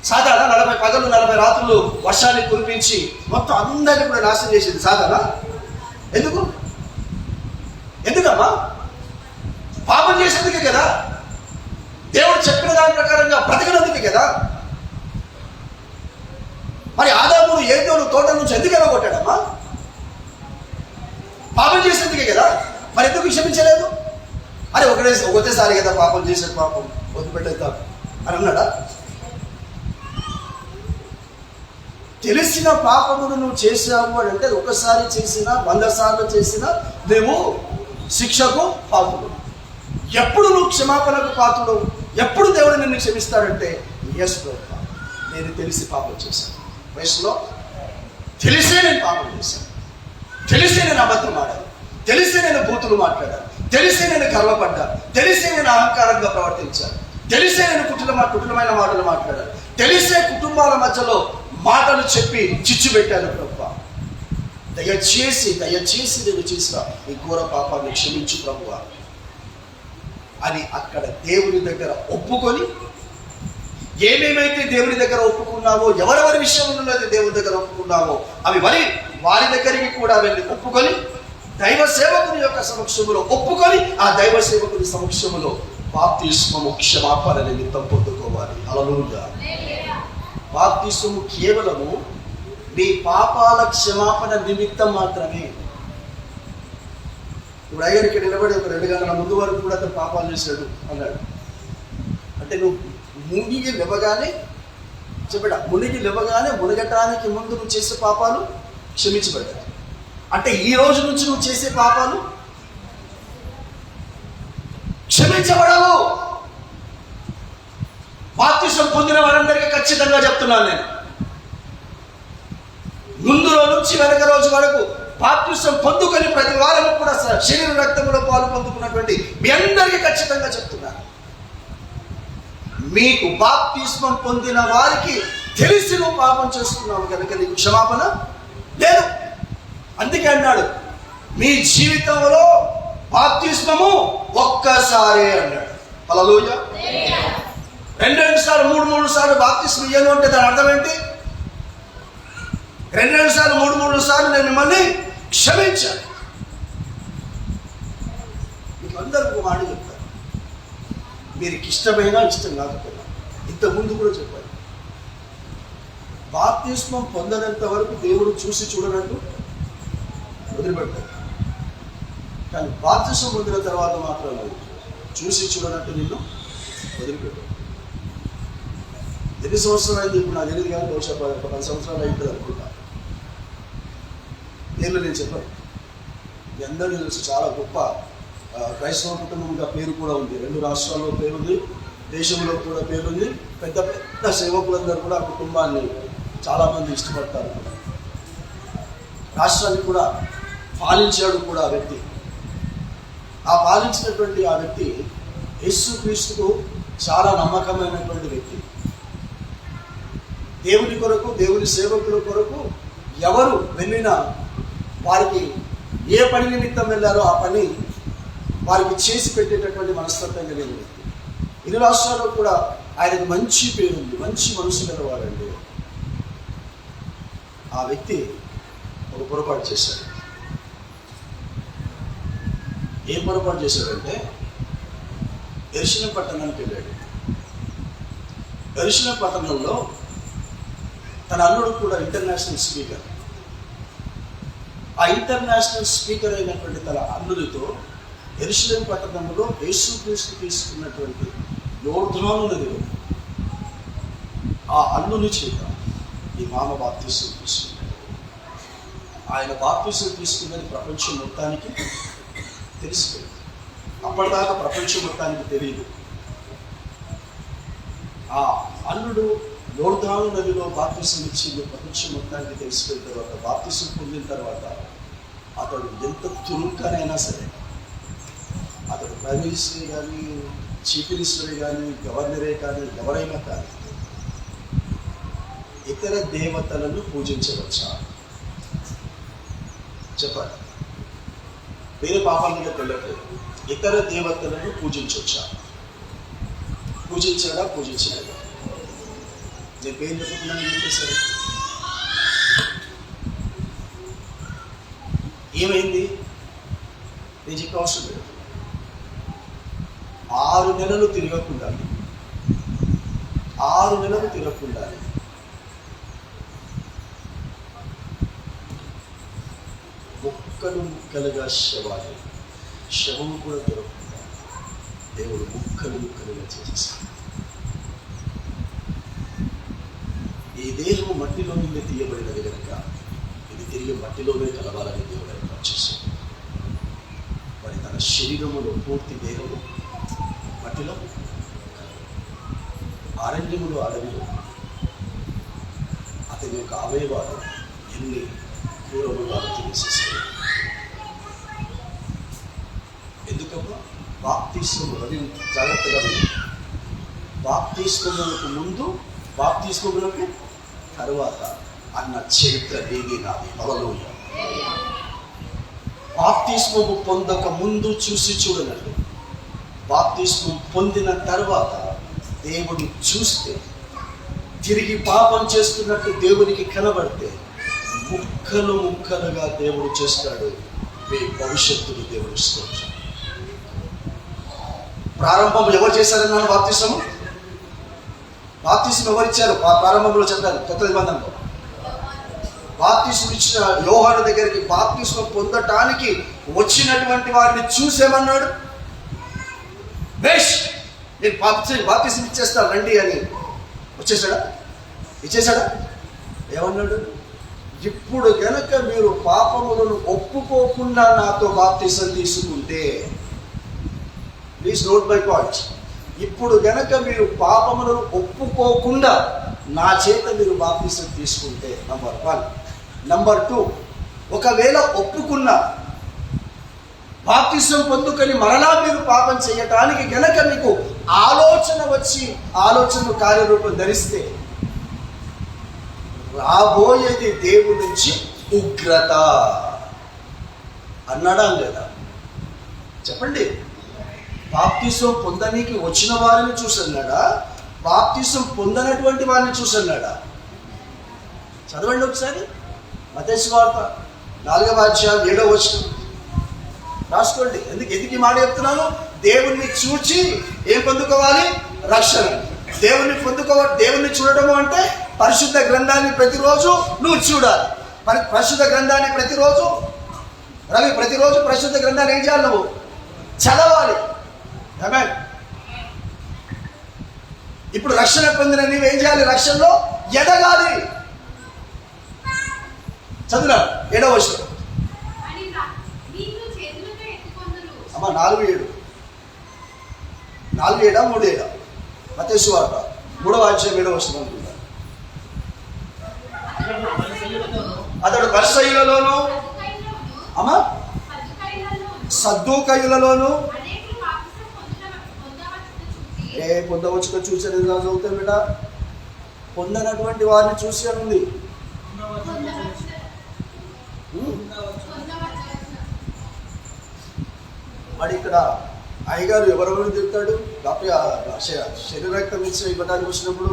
సాతానా 40 పగలు 40 రాత్రులు వర్షాన్ని కురిపించి మొత్తం అందరినీ కూడా నాశనం చేసింది సాతానా? ఎందుకమ్మా? పాపం చేసేందుకే కదా, దేవుడు చెప్పిన దాని ప్రకారంగా బ్రతకనందుకే కదా. మరి ఆదామును ఏదోను తోట నుంచి ఎందుకు వెళ్ళగొట్టాడమ్మా? పాపం చేసేందుకే కదా. మరి ఎందుకు క్షమించలేదు? అరే ఒకటేసారి కదా పాపం చేసే, పాపం వదిలిపెట్టేద్దాం అని అన్నాడా? తెలిసిన పాపమును నువ్వు చేసావు అని అంటే ఒకసారి చేసినా 100 సార్లు చేసినా నువ్వు శిక్షకు పాత్రుడు. ఎప్పుడు నువ్వు క్షమాపణకు పాత్రుడు, ఎప్పుడు దేవుడు నిన్ను క్షమిస్తాడంటే, ఎస్ ప్రభు నేను తెలిసి పాపం చేశాను, వయసులో తెలిసే నేను పాపం చేశాను, తెలిసే నేను అబద్ధం ఆడాను, తెలిసే నేను బూతులు మాట్లాడాను, తెలిసే నేను గర్వపడ్డాను, తెలిసే నేను అహంకారంగా ప్రవర్తించాను, తెలిసే నేను కుటుంబమైన మాటలు మాట్లాడాను, తెలిసే కుటుంబాల మధ్యలో మాటలు చెప్పి చిచ్చు పెట్టాను ప్రభు. దయచేసి నేను చేసిన ఈ ఘోర పాపాన్ని క్షమించు ప్రభువా అని అక్కడ దేవుని దగ్గర ఒప్పుకొని, ఏమేమైతే దేవుని దగ్గర ఒప్పుకున్నావో, ఎవరెవరి విషయంలో అయితే దేవుని దగ్గర ఒప్పుకున్నావో అవి వారి దగ్గరికి కూడా వెళ్ళి ఒప్పుకొని, దైవ సేవకుని యొక్క సమక్షములో ఒప్పుకొని, ఆ దైవ సేవకుని సమక్షములో బాప్తిస్మము క్షమాపణ నిమిత్తం పొందుకోవాలి. హల్లెలూయా. బాప్తిస్మము కేవలము నీ పాపాల క్షమాపణ నిమిత్తం మాత్రమే. ఇప్పుడు అయ్యారు ఇక్కడ నిలబడి ఒక 2 గంటల ముందు వరకు కూడా అతను పాపాలు చేశాడు అన్నాడు అంటే, నువ్వు మునిగి లేవగానే మునగటానికి ముందు నువ్వు చేసే పాపాలు క్షమించబడ్డాయి. అంటే ఈ రోజు నుంచి నువ్వు చేసే పాపాలు క్షమించబడవు. బాప్తిసం పొందిన వారందరికీ ఖచ్చితంగా చెప్తున్నాను నేను, ముందు రోజు నుంచి వెనక రోజు వరకు బాప్తిసం పొందుకొని ప్రతి వారము కూడా శరీర రక్తములో పాలు పొందుకున్నటువంటి మీ అందరికీ ఖచ్చితంగా చెప్తున్నాను, మీకు బాప్తిస్మం పొందిన వారికి తెలిసి నువ్వు పాపం చేస్తున్నావు కనుక నీకు క్షమాపణ లేదు. అందుకే అన్నాడు, మీ జీవితంలో బాప్తిస్మము ఒక్కసారే అన్నాడు. హల్లెలూయా. 2 సార్లు 3 సార్లు బాప్తిస్మం ఇయ్యను అంటే దాని అర్థం ఏంటి? 2 సార్లు 3 సార్లు నేను మిమ్మల్ని క్షమించాను. మీకు అందరికీ ఒక మాట చెప్తాను, మీరు ఇష్టమైనా ఇష్టం కాకపోయినా, ఇంతకుముందు కూడా చెప్పారు, బాప్తిస్మం పొందనంత వరకు దేవుడు చూసి చూడనట్టు వదిలిపెట్టాడు. కానీ బాప్తిస్మం పొందిన తర్వాత మాత్రం చూసి చూడనట్టు నిన్ను వదిలిపెట్టాడు. ఎన్ని సంవత్సరాలు అయింది ఇప్పుడు నాకు తెలియదు, కానీ బహుశా 10 సంవత్సరాలు అవుతుంది అనుకుంటా. నేను చెప్పాను, మీ అందరికీ తెలుసు, చాలా గొప్ప క్రైస్తవ కుటుంబంగా పేరు కూడా ఉంది. 2 రాష్ట్రాల్లో పేరుంది, దేశంలో కూడా పేరుంది. పెద్ద పెద్ద సేవకులందరూ కూడా ఆ కుటుంబాన్ని చాలామంది ఇష్టపడతారు. రాష్ట్రాన్ని కూడా పాలించాడు కూడా ఆ వ్యక్తి. ఆ పాలించినటువంటి ఆ వ్యక్తి యేసుక్రీస్తుకు చాలా నమ్మకమైనటువంటి వ్యక్తి. దేవుని కొరకు, దేవుని సేవకుల కొరకు ఎవరు వెళ్ళినా వారికి ఏ పని నిమిత్తం వెళ్ళారో ఆ పని వారికి చేసి పెట్టేటటువంటి మనస్తత్వం కలిగిన వ్యక్తి. 2 రాష్ట్రాల్లో కూడా ఆయనకు మంచి పేరుంది, మంచి మనసు గలవాడండి. ఆ వ్యక్తి ఒక పొరపాటు చేశాడు. ఏం పొరపాటు చేశాడంటే, యెరూషలేము పట్టణానికి వెళ్ళాడు. యెరూషలేము పట్టణంలో తన అల్లుడు కూడా ఇంటర్నేషనల్ స్పీకర్. ఆ ఇంటర్నేషనల్ స్పీకర్ అయినటువంటి తన అల్లుడితో యెరూషలేము పట్టణంలో యేసుక్రీస్తు తీసుకున్నటువంటి యోర్దాను నదిలో ఆ అల్లుని చేత ఈ మామ బాప్తిసం తీసుకున్నాడు. ఆయన బాప్తిసం తీసుకున్నది ప్రపంచం మొత్తానికి తెలిసిపోయింది. అప్పటిదాకా ప్రపంచం మొత్తానికి తెలియదు. ఆ అల్లుడు యోర్దాను నదిలో బాప్తిసం ఇచ్చి ప్రపంచం మొత్తానికి తెలిసిపోయిన తర్వాత, బాప్తిసం పొందిన తర్వాత అతడు ఎంత తురుంకనైనా సరే, అతడు ప్రైమ్ మినిస్టరే కానీ, చీఫ్ మినిస్టరే కానీ, గవర్నరే కానీ, ఎవరైనా కానీ ఇతర దేవతలను పూజించవచ్చా? చెప్పండి. వేరే పాపాల మీద తెలియట్లేదు. ఇతర దేవతలను పూజించవచ్చా? పూజించాడా? పూజించలేదా? నేను పేరు చెప్పుకున్నాను, ఏం చేశారు? ఏమైంది? నేను చెప్పే అవసరం లేదు. 6 నెలలు తిరగకుండా, 6 నెలలు తిరగకుండా ముక్కలు ముక్కలుగా శవము కూడా దొరకకుండా దేవుడు ముక్కలు ముక్కలుగా చేసేసాడు. ఈ దేహము మట్టిలో నుండి తీయబడినది కనుక ఇది తిరిగి మట్టిలోనే కలవాలని దేవుడు ఏర్పాటు చేశాడు. మరి తన శరీరములో పూర్తి దేహము మట్టిలో, అరణ్యములో అడవిలో అతని యొక్క అవయవాలు ఎన్ని క్రూరములు తినేసేసాడు. ఎందుకమ్మా? బాప్తిస్మము, అది జాగ్రత్తగా ఉంది. బాప్తిస్మమునకు ముందు, బాప్తిస్మమునకు తరువాత అన్న చరిత్ర నీది నాది. హల్లెలూయా. బాప్తిస్మము పొందక ముందు చూసి చూడనట్టు, బాప్తిస్మం పొందిన తర్వాత దేవుడు చూస్తే, తిరిగి పాపం చేస్తున్నట్టు దేవునికి కనబడితే ముక్కలు ముక్కలుగా దేవుడు చేస్తాడు. మీ భవిష్యత్తును దేవుడు ఇస్తాడు. ప్రారంభం ఎవరు చేశారన్నాను? బాప్తిస్మం. బాప్తిస్మం ఎవరిచ్చారు? ప్రారంభంలో చెప్పారు, కొత్త నిబంధనలో. బాప్తిస్మం ఇచ్చిన యోహాను దగ్గరికి బాప్తిస్మం పొందటానికి వచ్చినటువంటి వారిని చూసేమన్నాడు. బేష్, నేను బాప్తిస్మం ఇచ్చేస్తాను రండి అని వచ్చేసాడా? ఇచ్చేసాడా? ఏమన్నాడు? ఇప్పుడు గనక మీరు పాపములను ఒప్పుకోకుండా నాతో బాప్తిసం తీసుకుంటే, ప్లీజ్ నోట్ మై పాయింట్, ఇప్పుడు గనక మీరు పాపములను ఒప్పుకోకుండా నా చేత మీరు బాప్తిసం తీసుకుంటే, నంబర్ 1. నంబర్ 2, ఒకవేళ ఒప్పుకున్నా బాప్తిసం పొందుకొని మరలా మీరు పాపం చేయటానికి గనక మీకు ఆలోచన వచ్చి ఆలోచన కార్యరూపం ధరిస్తే రాబోయేది దేవుడి నుంచి ఉగ్రత. అన్నాడా లేదా? చెప్పండి. బాప్తిసం పొందనీకి వచ్చిన వారిని చూసన్నాడా? బాప్తిసం పొందనటువంటి వారిని చూసన్నాడా? చదవండి ఒకసారి. మత్తయి సువార్త 4వ అధ్యాయం 7వ వచనం రాసుకోండి. ఎందుకు ఈ మాట చెప్తున్నాను? దేవుణ్ణి చూచి ఏం పొందుకోవాలి? రక్షణ. దేవుణ్ణి చూడటము అంటే పరిశుద్ధ గ్రంథాన్ని ప్రతిరోజు నువ్వు చూడాలి. పరిశుద్ధ గ్రంథాన్ని ప్రతిరోజు పరిశుద్ధ గ్రంథాన్ని ఏం చేయాలి? నువ్వు చదవాలి. ఇప్పుడు రక్షణ పొందిన నీవేం చేయాలి? రక్షణలో ఎదగాలి. చదువురా 7వ వచనం. అమ్మా 4:7 3:7 మత్తయి సువార్త 3వ అధ్యాయం 7వ వచనం అనుకుంటా. అతడు పరిసయ్యులలోను అమ్మా సద్దూకయ్యులలోను పొందవచ్చుగా చూసాను. చదువుతాం బిడ్డ. పొందనటువంటి వారిని చూసి అని ఉంది. మరి ఇక్కడ అయ్యగారు ఎవరెవరు తిరుగుతాడు? శరీర రక్తం ఇవ్వడానికి వచ్చినప్పుడు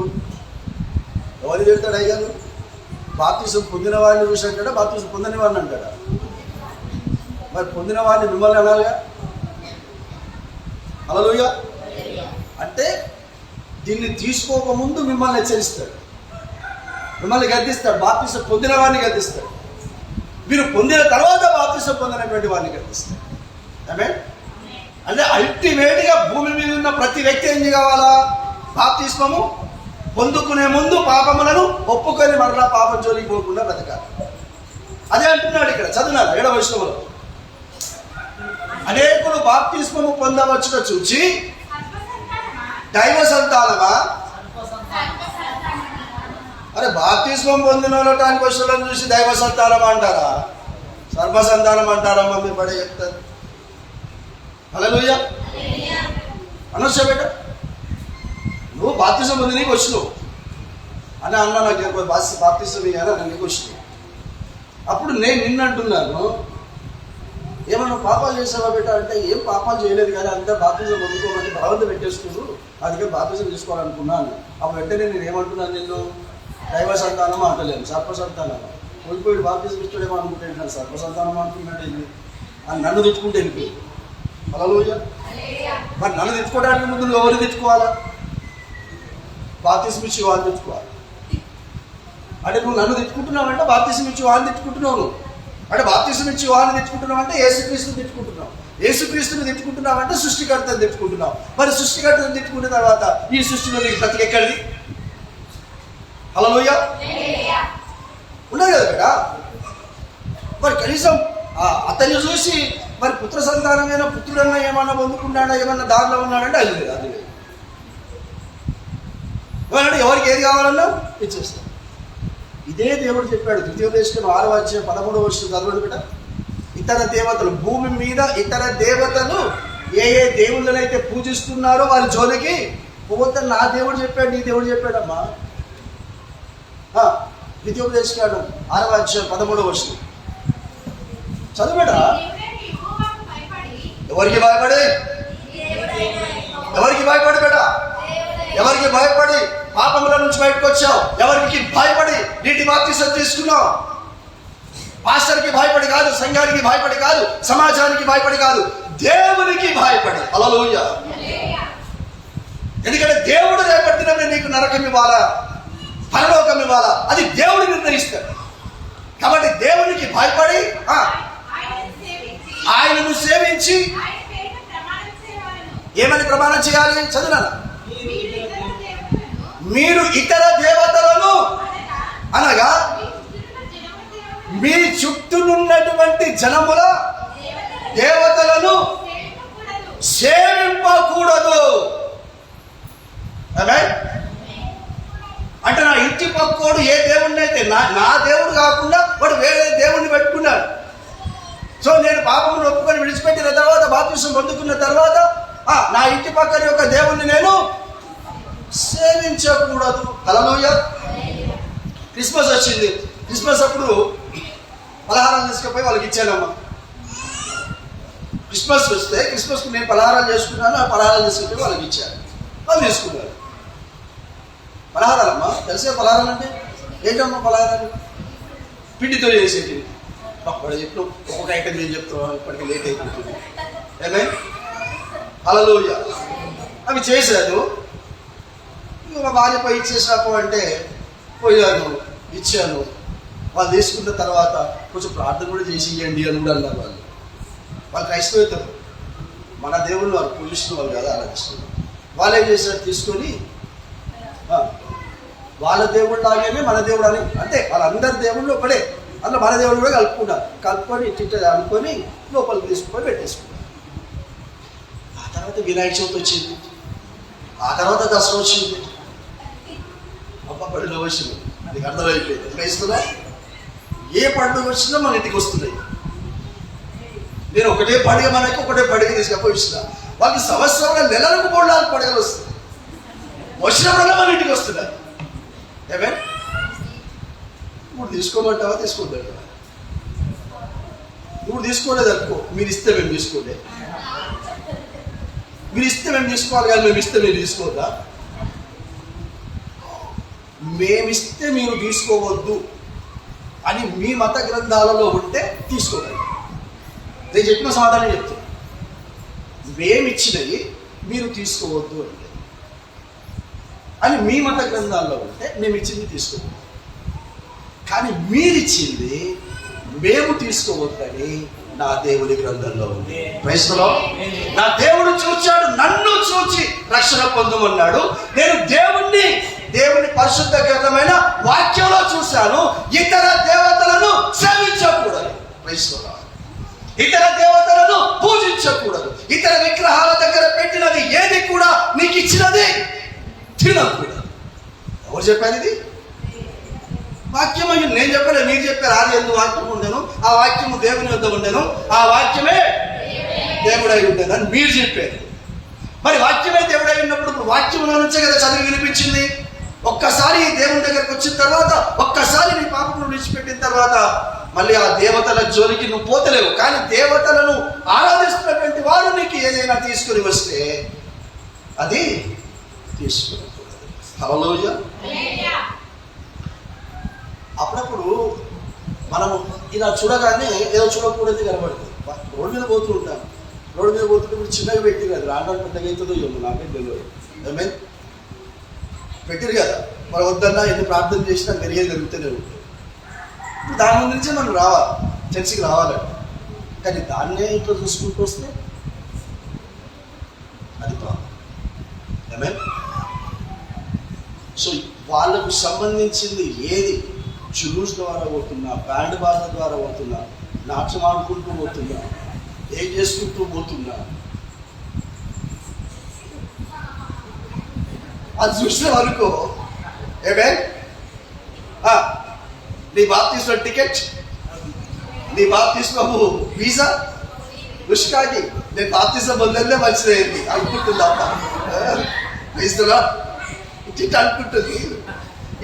ఎవరు తిరుగుతాడు అయ్యగారు? బాప్తిసం పొందిన వారిని చూసి అంటాడా? బాప్తిసం పొందని వాడిని అంటాడా? మరి పొందిన వారిని మిమ్మల్ని అనాలిగా. హల్లెలూయా. అంటే దీన్ని తీసుకోకముందు మిమ్మల్ని హెచ్చరిస్తాడు, మిమ్మల్ని గద్దిస్తాడు. బాప్తిసం పొందిన వారిని గద్దిస్తాడు. మీరు పొందిన తర్వాత బాప్తిసం పొందినటువంటి వారిని గద్దిస్తాడు. ఆమేన్. అంటే అల్టిమేట్గా భూమి మీద ఉన్న ప్రతి వ్యక్తి ఏం కావాలా? బాప్తిస్మము పొందుకునే ముందు పాపములను ఒప్పుకొని మరలా పాపం జోలికి పోకుండా బ్రతకాలి. అదే అంటున్నాడు ఇక్కడ. చదువున్నారు 7వ వచనంలో. అనేకులు బాప్తిస్మము పొందవచ్చుట చూచి దైవ సంతానమా అరే బాప్తిస్మం పొందిన వాళ్ళటానికి వచ్చిన వాళ్ళని చూసి దైవ సంతానం అంటారా, సర్వసంతానం అంటారా? మమ్మీ పడే చెప్తారు. హల్లెలూయా అనొచ్చా బేట? నువ్వు బాప్తిజం పొంది నీకు వచ్చినావు అని అన్న, నాకు బాప్తిజం ఇవ్వాలా, నీకు వచ్చినావు. అప్పుడు నేను నిన్ను అంటున్నాను, ఏమన్నా పాపాలు చేసావా బేట అంటే, ఏం పాపాలు చేయలేదు కానీ అంతా బాప్తిజం పొందుకోమని భగవంతుడు పెట్టేసుకున్నారు, అందుకే బాప్తిజం తీసుకోవాలనుకున్నాను. అప్పుడు వెంటనే నేను ఏమంటున్నాను, నిన్ను దైవ సంతానం అంటలేను, సర్పసంతానం. కోల్పోయి బాప్తిజం ఇచ్చాడేమో అనుకుంటే సర్పసంతానం అంటున్నాడు అని నన్ను తెచ్చుకుంటే వెళ్ళిపోయింది. హల్లెలూయా. మరి నన్ను తెచ్చుకోవడానికి ముందు నువ్వు ఎవరు తెచ్చుకోవాలా? బాప్తిజం ఇచ్చి వాళ్ళు తెచ్చుకోవాలి. అంటే నువ్వు నన్ను తెచ్చుకుంటున్నావు అంటే బాప్తిజం ఇచ్చి వాళ్ళని తెచ్చుకుంటున్నావు. నువ్వు అంటే బాప్తిజం ఇచ్చి వాళ్ళని తెచ్చుకుంటున్నావు అంటే యేసుక్రీస్తుని తెచ్చుకుంటున్నావు. యేసుక్రీస్తుని తెచ్చుకుంటున్నావు అంటే సృష్టికర్తను తెచ్చుకుంటున్నావు. మరి సృష్టికర్తను తెచ్చుకున్న తర్వాత ఈ సృష్టిలో నీకు బ్రతికెక్కడిది? హల్లెలూయా ఉండదు కదా బేట. మరి కనీసం అతన్ని చూసి మరి పుత్ర సంతానమైన పుత్రుడన్నా ఏమన్నా పొందుకున్నాడా, ఏమన్నా దారిలో ఉన్నాడంటే అది లేదు, అది లేదు. ఏమన్నా ఎవరికి ఏది కావాలన్నా ఇచ్చేస్తాడు. ఇదే దేవుడు చెప్పాడు ద్వితీయోపదేశం 6:13 చదవండి బిడ్డ. ఇతర దేవతలు, భూమి మీద ఇతర దేవతలు ఏ ఏ దేవుళ్ళనైతే పూజిస్తున్నారో వారి జోలికి పోవద్దని నా దేవుడు చెప్పాడు, నీ దేవుడు చెప్పాడమ్మా. ద్వితీయోపదేశం 6:13 చదువుబేడా. ఎవరికి భయపడి? ఎవరికి భయపడి బేట? ఎవరికి భయపడి పాపముల నుంచి బయటకు వచ్చావు? ఎవరికి భయపడి నీటి బాప్తిసం తీసుకున్నావు? పాస్టర్కి భయపడి కాదు, సంఘానికి భయపడి కాదు, సమాజానికి భయపడి కాదు, దేవునికి భయపడి. హల్లెలూయా. ఎందుకంటే దేవుడు రేపటిన నీకు నరకం ఇవ్వాలా, పరలోకం ఇవ్వాలా, అది దేవుడు నిర్ణయిస్తాడు. కాబట్టి దేవునికి భయపడి ఆయనను సేవించి ఏమని ప్రమాణం చేయాలి? చదువునా. మీరు ఇతర దేవతలను అనగా మీ చుట్టూనున్నటువంటి జనముల దేవతలను సేవింపకూడదు. అంటే నా ఇంటి పక్కోడు ఏ దేవుడిని అయితే నా దేవుడు కాకుండా వాడు వేరే దేవుడిని పెట్టుకున్నాడు. సో నేను పాపమును ఒప్పుకొని విడిచిపెట్టిన తర్వాత, బాప్తిసం పొందుకున్న తర్వాత నా ఇంటి పక్కన యొక్క దేవుణ్ణి నేను సేవించకూడదు. హల్లెలూయా. క్రిస్మస్ వచ్చింది. క్రిస్మస్ అప్పుడు పలహారాలు తీసుకుపోయి వాళ్ళకి ఇచ్చానమ్మా. క్రిస్మస్ వస్తే క్రిస్మస్కి నేను పలహారాలు చేసుకున్నాను, ఆ పలహారాలు తీసుకుపోయి వాళ్ళకి ఇచ్చాను, వాళ్ళు తీసుకున్నారు. పలహారాలమ్మా, తెలిసే పలహారాలు అంటే ఏంటమ్మా? పలహారాలు పిండితో చేసేటివి. వాడు చెప్పు ఒక్కొక్క ఐటమ్ నేను చెప్తాను, ఇప్పటికీ లేట్ అయిపోతుంది. ఏమే హల్లెలూయా. అవి చేశాను. మా భార్య పోయి ఇచ్చేసాపు అంటే పోయాను, ఇచ్చాను. వాళ్ళు తీసుకున్న తర్వాత కొంచెం ప్రార్థన కూడా చేసి ఇవ్వండి అని కూడా అన్నారు. వాళ్ళు క్రైస్తవేతరు, మన దేవుళ్ళు వాళ్ళు పూజిస్తున్న వాళ్ళు కదా, అలా తీసుకున్నారు. వాళ్ళు ఏం చేశారు, తీసుకొని వాళ్ళ దేవుడు లాగానే మన దేవుడు అని, అంటే వాళ్ళందరి దేవుళ్ళు ఒకడే, అందులో మన దేవుడు కూడా కలుపుకొని ఇట్ట అనుకొని లోపలికి తీసుకుని పెట్టేసుకున్నారు. ఆ తర్వాత వినాయక చవితి వచ్చింది, ఆ తర్వాత దసరా వచ్చింది. పండుగ వచ్చింది, నీకు అర్థమైపోయింది. క్రైస్తవులా ఏ పండుగ వచ్చినా మన ఇంటికి వస్తున్నాయి. నేను ఒకటే పండుగ మనకి ఒకటే పండుగ తీసుకపోయి ఇచ్చిన వాళ్ళకి సంవత్సరంలో నెలలకు 3-4 పండుగలు వస్తాయి. వచ్చినప్పుడల్లా మన ఇంటికి వస్తున్నాయి. ఏమే ఇప్పుడు తీసుకోమంటావా? తీసుకుంటాడు. ఇప్పుడు తీసుకోలేదు అనుకో, మీరు ఇస్తే మేము తీసుకోలే, మీరు ఇస్తే మేము తీసుకోవాలి కానీ మేము ఇస్తే మీరు తీసుకోవద్దా? మేమిస్తే మీరు తీసుకోవద్దు అని మీ మత గ్రంథాలలో ఉంటే తీసుకోగలరు. నేను చెప్పిన సమాధానం చెప్తాను. మేమిచ్చినవి మీరు తీసుకోవద్దు అంటే అని మీ మత గ్రంథాల్లో ఉంటే మేము ఇచ్చింది తీసుకోవద్దు. కానీ మీరిచ్చింది మేము తీసుకోవద్దని నా దేవుడి గ్రంథంలో ఉంది. క్రైస్తవులో నా దేవుడు చూచాడు, నన్ను చూచి రక్షణ పొందమన్నాడు. నేను దేవుని పరిశుద్ధ గ్రంథమైన వాక్యంలో చూశాను. ఇతర దేవతలను సేవించకూడదు. క్రైస్తవులు ఇతర దేవతలను పూజించకూడదు. ఇతర విగ్రహాల దగ్గర పెట్టినది ఏది కూడా నీకు ఇచ్చినది తినకూడదు. ఎవరు చెప్పారు ఇది? వాక్యం అయ్యి నేను చెప్పలే, మీరు చెప్పారు. ఆది యందు వాక్యం ఉండెను, ఆ వాక్యము దేవుని వద్ద ఉండెను, ఆ వాక్యమే దేవుడై ఉండేది అని మీరు చెప్పారు. మరి వాక్యమే దేవుడై ఉన్నప్పుడు వాక్యంలో నుంచే కదా చదివి వినిపించింది. ఒక్కసారి దేవుని దగ్గరకు వచ్చిన తర్వాత, ఒక్కసారి నీ పాపను విడిచిపెట్టిన తర్వాత మళ్ళీ ఆ దేవతల జోలికి నువ్వు పోతలేవు. కానీ దేవతలను ఆరాధిస్తున్నటువంటి వారు నీకు ఏదైనా తీసుకుని వస్తే అది తీసుకునకూడదు. హల్లెలూయా. అప్పుడప్పుడు మనము ఇలా చూడగానే ఏదో చూడకూడదు కనబడుతుంది. రోడ్డు మీద పోతూ ఉంటాం, రోడ్డు మీద పోతుంటే ఇప్పుడు చిన్నగా పెట్టిరు కదా, రాను పెద్దగా అవుతుందో ఏమో నాకే తెలియదు. ఏమైనా పెట్టిరు కదా, మరి వద్దన్నా ఎందుకు ప్రార్థన చేసినా జరిగేది జరుగుతూనే ఉంటుంది. ఇప్పుడు దాని ముందు నుంచే మనం రావాలి, చర్చికి రావాలండి. కానీ దాన్నే ఇంట్లో చూసుకుంటూ వస్తే అది ప్రాబ్లం. ఏమైనా సో వాళ్ళకు సంబంధించింది ఏది చులూస్ ద్వారా పోతున్నా, బ్యాండ్ బాజ ద్వారా పోతున్నా, నాట్యం ఆడుకుంటూ పోతున్నా, ఏం చేసుకుంటూ పోతున్నా, అది చూసిన వరకు ఏమే నీ బాప్తిస్మం టికెట్, నీ బాప్తిస్మం వీసా రుషికాకి నేను బాప్తిస్మం వదిలేదే మంచిదైంది అనుకుంటుందా ఇస్తున్నా ఇట్లా అనుకుంటుంది.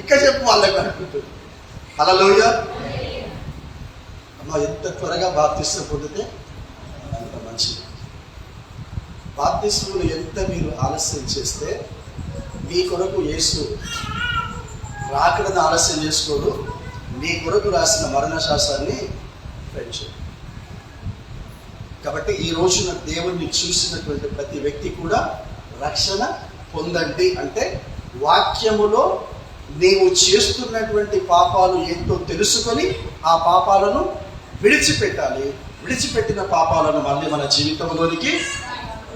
ఇక్కడ చెప్పు వాళ్ళకి అనుకుంటుంది. హల్లెలూయా. అమ్మ ఎంత త్వరగా బాప్తిస్మం పొందితే అంత మంచిది. బాప్తిస్మములు ఎంత మీరు ఆలస్యం చేస్తే మీ కొరకు యేసు రాకడని ఆలస్యం చేసుకోడు, మీ కొరకు రాసిన మరణ శాస్త్రాన్ని పెంచు. కాబట్టి ఈ రోజున దేవుణ్ణి చూసినటువంటి ప్రతి వ్యక్తి కూడా రక్షణ పొందండి. అంటే వాక్యములో నీవు చేస్తున్నటువంటి పాపాలు ఏంటో తెలుసుకొని ఆ పాపాలను విడిచిపెట్టాలి. విడిచిపెట్టిన పాపాలను మళ్ళీ మన జీవితంలోనికి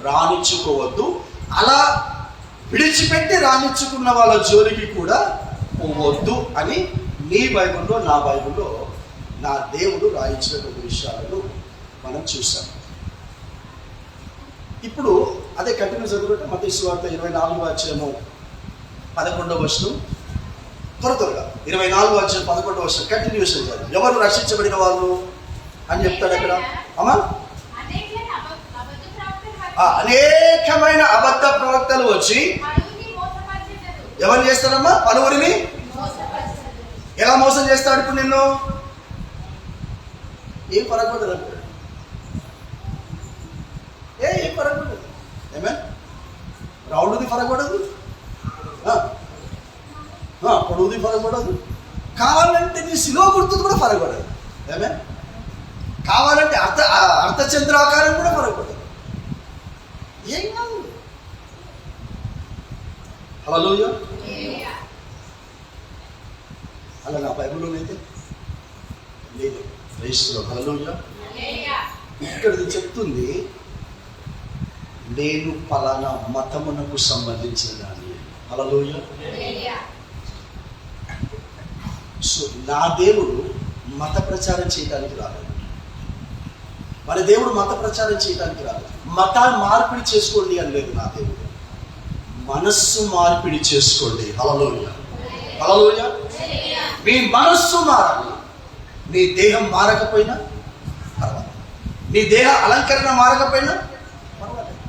రానిచ్చుకోవద్దు. అలా విడిచిపెట్టి రానిచ్చుకున్న వాళ్ళ జోలికి కూడా పోవద్దు అని నీ బైబిల్లో, నా బైబిల్లో నా దేవుడు రాయించినటువంటి విషయాలను మనం చూసాం. ఇప్పుడు అదే కంటిన్యూ చదువుకుంటే మత్తయి సువార్త 24:11 త్వరగా 24:11 కంటిన్యూషన్ చదువు. ఎవరు రక్షించబడిన వాళ్ళు అని చెప్తాడు అక్కడ. అమ్మా అనేకమైన అబద్ధ ప్రవక్తలు వచ్చి ఎవరు చేస్తారమ్మా? పలువురిని ఎలా మోసం చేస్తాడు? ఇప్పుడు నిన్ను ఏం పరగకూడదు అంటాడు. ఏం పరగకూడదు. ఏమే రౌండ్ది పరగకూడదు, పొడుగుది పరగకూడదు, కావాలంటే నీ శిలువ గుర్తుది కూడా పరగకూడదు. ఏమే కావాలంటే అర్ధచంద్రాకారం కూడా పరగకూడదు. ఏం కాదు. హల్లెలూయా. అలా నా బైబిల్లోనైతే లేదు. హల్లెలూయా. ఇక్కడ చెప్తుంది నేను పలానా మతమునకు సంబంధించిన దాన్ని. హల్లెలూయా. సో నా దేవుడు మత ప్రచారం చేయడానికి రాలేదు. మన దేవుడు మత ప్రచారం చేయడానికి రాలేదు. మత మార్పిడి చేసుకోండి అని లేదు నా దేవుడు. మనస్సు మార్పిడి చేసుకోండి. హల్లెలూయా. హల్లెలూయా. మీ మనస్సు మారాలి. నీ దేహం మారకపోయినా పర్వాలేదు, నీ దేహ అలంకరణ మారకపోయినా పర్వాలేదు.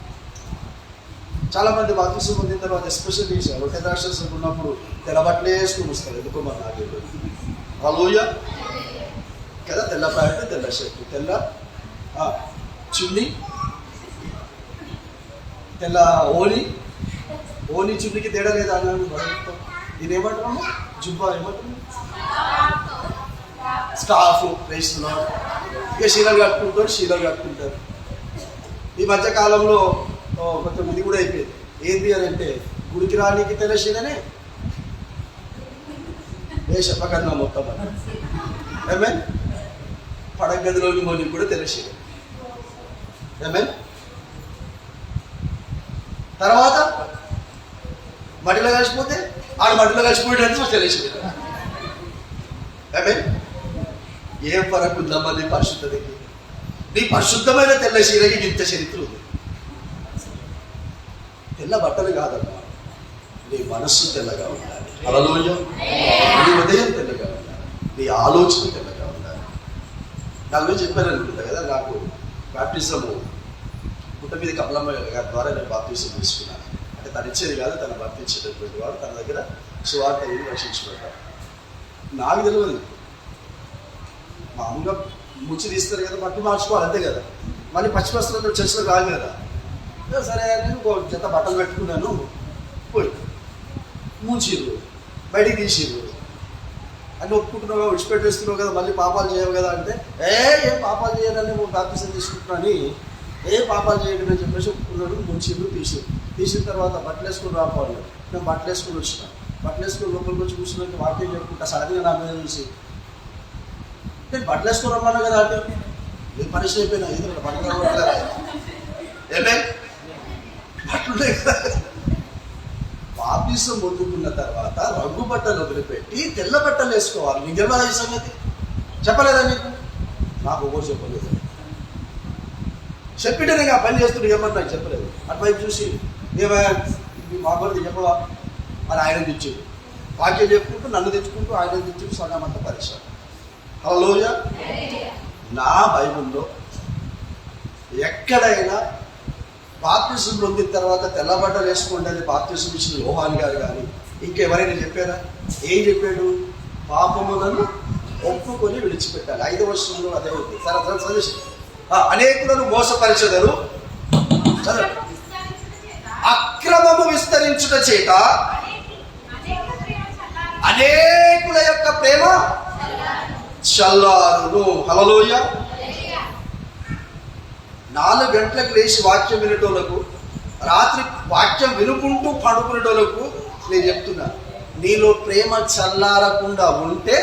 చాలా మంది బాప్తిసం పొందిన తర్వాత ఎస్పెషల్లీ రొట్టె ద్రాక్షరసం ఉన్నప్పుడు తెల్ల బట్టలే వేసుకుని వస్తారు. ఎందుకో మరి నాకు హల్లెలూయా కదా. తెల్ల ప్యాంటు, తెల్ల షర్టు, తెల్ల చున్నీ, తెల్ల ఓని చున్నీకి తేడా లేదా అన్నాడు. ఇది ఏమంటున్నాము? జుబ్బా ఏమంటున్నాము? స్కార్ఫ్ వేస్తున్నాడు. ఇక శీలలు కట్టుకుంటారు, శీలలు కట్టుకుంటారు. ఈ మధ్య కాలంలో కొంచెం ఇది కూడా అయిపోయింది. ఏంటి అని అంటే గుడికి రానికి తెల్ల శీలనే చెప్పకన్నా మొత్తం ఏమే పడక గదిలోని మోనికి కూడా తెల్ల శీల. ఏమే తర్వాత మడిలో కలిసిపోతే ఆడ మడిలో కలిసిపోయేటట్టు తెలిసి ఏం ఫరక్ ఉందమ్మా నీ పరిశుద్ధతకి? నీ పరిశుద్ధమైన తెల్ల శీలకి ఇంత చరిత్ర ఉంది. తెల్ల బట్టలు కాదమ్మా, నీ మనస్సు తెల్లగా ఉండాలి. హల్లెలూయా. నీ హృదయం తెల్లగా ఉండాలి. నీ ఆలోచన తెల్లగా ఉండాలి. నాకు చెప్పాను అనుకుంటా కదా, నాకు బాప్టిజము పుట్ట మీద కమలమ్మ గారి ద్వారా నేను బాప్టిజం తీసుకున్నాను. అంటే తను ఇచ్చేది కాదు, తను భర్తించేటటువంటి వాడు. తన దగ్గర సువార్త రక్షించబడ్డాడు. నాకు తెలియదు. మామూలుగా ముచ్చి తీస్తారు కదా, బట్టలు మార్చుకోవాలి అంతే కదా. మళ్ళీ పచ్చి వస్త్రంతో చర్చలో కాదు కదా. సరే అని ఇంకో జత బట్టలు పెట్టుకున్నాను. పోయి మూచిర్రు, బయటికి తీసిర్రు. అని ఒప్పుకుంటున్నావు కదా, విడిచిపెట్టేస్తున్నావు కదా, మళ్ళీ పాపాలు చేయవు కదా అంటే ఏం పాపాలు చేయాలని బాప్టిజం తీసుకుంటున్నాను, ఏం పాపాలు చేయకుండా అని చెప్పేసి ఒప్పుకున్నాడు. ముంచిర్రు, తీసిన తర్వాత బట్టలు వేసుకుని రాపోవాలి. నేను బట్టలు వేసుకుని వచ్చిన. బట్టలు వేసుకుని లోపలికి వచ్చి కూర్చున్నాక వాక్యం చెప్పుకుంటా. సడన్గా నా మీద చూసి నేను బట్టలు వేసుకుని రమ్మన్నా కదా అంటే నేను పనిష్ అయిపోయినా. ఏదో బట్టలు ఏమే బట్టలు కదా. బాప్టిజం పొందుకున్న తర్వాత రంగు బట్టలు వదిలిపెట్టి తెల్ల బట్టలు వేసుకోవాలి. నీకు తెలియదా ఈ సంగతి? చెప్పలేదా నీకు? నాకు ఒకటి చెప్పలేదు. చెప్పితే నేను ఆ పని చేస్తుంటే ఏమన్నా నాకు చెప్పలేదు. అటువైపు చూసి ఏమైనా మా కొరకు చెప్పవా అని ఆయన తెచ్చాడు. వాక్యం చెప్పుకుంటూ నన్ను తెచ్చుకుంటూ ఆయన తెచ్చుకుంటూ సగం అంతా పరిశ్రమ. హల్లెలూయా. నా బైబిల్లో ఎక్కడైనా బాప్టిజం పొందిన తర్వాత తెల్లబట్టలు వేసుకోండి అని బాప్టిజం ఇచ్చిన యోహాన్ గారు కానీ ఇంకెవరైనా చెప్పారా? ఏం చెప్పాడు? పాపములను ఒప్పుకొని విడిచిపెట్టాలి. 5వ వచనంలో అదే ఉంది. సరే అనేకులను మోసపరిచెదరు, అక్రమము విస్తరించుట చేత అనేకుల యొక్క ప్రేమ చల్లారును. హల్లెలూయా. 4 గంటలకు లేచి వాక్యం వినేటోళ్ళకు, రాత్రి వాక్యం వినుకుంటూ పడుకునేటోళ్ళకు నేను చెప్తున్నా, నీలో ప్రేమ చల్లారకుండా ఉంటే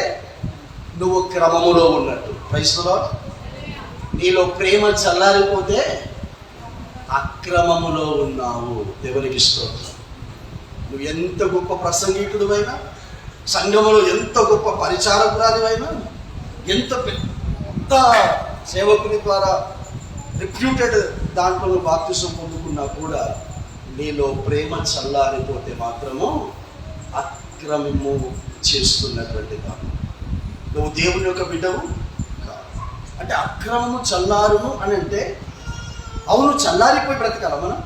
నువ్వు క్రమములో ఉన్నట్టు. Praise the Lord. నీలో ప్రేమ చల్లారిపోతే అక్రమములో ఉన్నావు. దేవునికి స్తోత్రం. నువ్వు ఎంత గొప్ప ప్రసంగికుడివైనా, సంఘములో ఎంత గొప్ప పరిచారకురాలివైనా, ఎంత పెద్ద సేవకుని ద్వారా రిప్యూటెడ్ దాంట్లో నువ్వు బాప్తిసం పొందుకున్నా కూడా నీలో ప్రేమ చల్లారిపోతే మాత్రము అక్రమము చేస్తున్నటువంటి దాన్ని. నువ్వు దేవుని యొక్క బిడ్డవు కాదు. అంటే అక్రమము చల్లారును అని అంటే అవును చల్లారిపోయి బ్రతకాల మనం?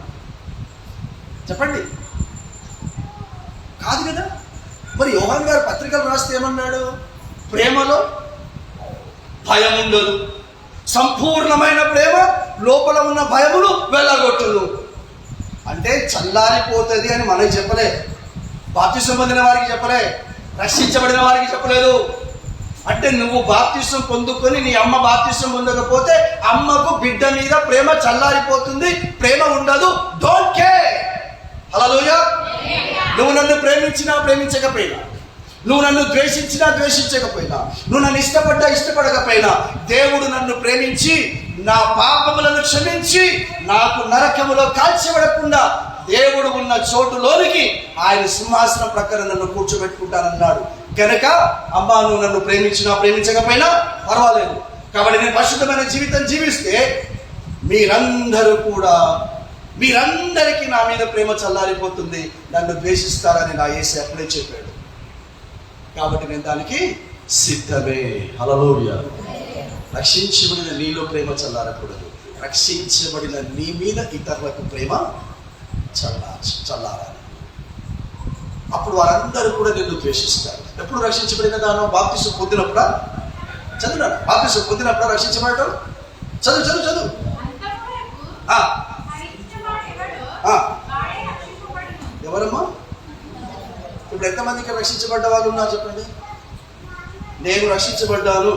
చెప్పండి. కాదు కదా. మరి యోహాన్ గారు పత్రికలు రాస్తే ఏమన్నాడు? ప్రేమలో భయం ఉండదు, సంపూర్ణమైన ప్రేమ లోపల ఉన్న భయమును వెళ్ళగొట్టును. అంటే చల్లారిపోతుంది అని మనకి చెప్పలే, బాప్తిసం పొందిన వారికి చెప్పలే, రక్షించబడిన వారికి చెప్పలేదు. అంటే నువ్వు బాప్తిసం పొందుకొని నీ అమ్మ బాప్తిసం పొందకపోతే అమ్మకు బిడ్డ మీద ప్రేమ చల్లారిపోతుంది, ప్రేమ ఉండదు. Don't care. హల్లెలూయా. నువ్వు నన్ను ప్రేమించినా ప్రేమించకపోయినా, నువ్వు నన్ను ద్వేషించినా ద్వేషించకపోయినా, నువ్వు నన్ను ఇష్టపడకపోయినా, దేవుడు నన్ను ప్రేమించి నా పాపములను క్షమించి నాకు నరకములో కాల్చిబడకుండా దేవుడు ఉన్న చోటులోనికి ఆయన సింహాసనం ప్రక్కన నన్ను కూర్చోబెట్టుకుంటానన్నాడు. కనుక అమ్మా నువ్వు నన్ను ప్రేమించినా ప్రేమించకపోయినా పర్వాలేదు. కాబట్టి నేను పరిశుద్ధమైన జీవితం జీవిస్తే మీరందరికీ నా మీద ప్రేమ చల్లారిపోతుంది, నన్ను ద్వేషిస్తారని నా యేసు అప్పుడే చెప్పాడు. కాబట్టి నేను దానికి సిద్ధమే. హల్లెలూయా. రక్షించబడిన నీలో ప్రేమ చల్లారకూడదు, రక్షించబడిన నీ మీద ఇతరులకు ప్రేమ చల్లారాలి. అప్పుడు వారందరూ కూడా నిన్ను ద్వేషిస్తారు. ఎప్పుడు రక్షించబడిన దానో? బాప్తిసం పొందినప్పుడా? చదువునా? బాప్తిసం పొందినప్పుడా రక్షించబడటం? చదువు. ఎవరమ్మా? ఇప్పుడు ఎంతమందికి రక్షించబడ్డ వాళ్ళు ఉన్నారు చెప్పండి. నేను రక్షించబడ్డాను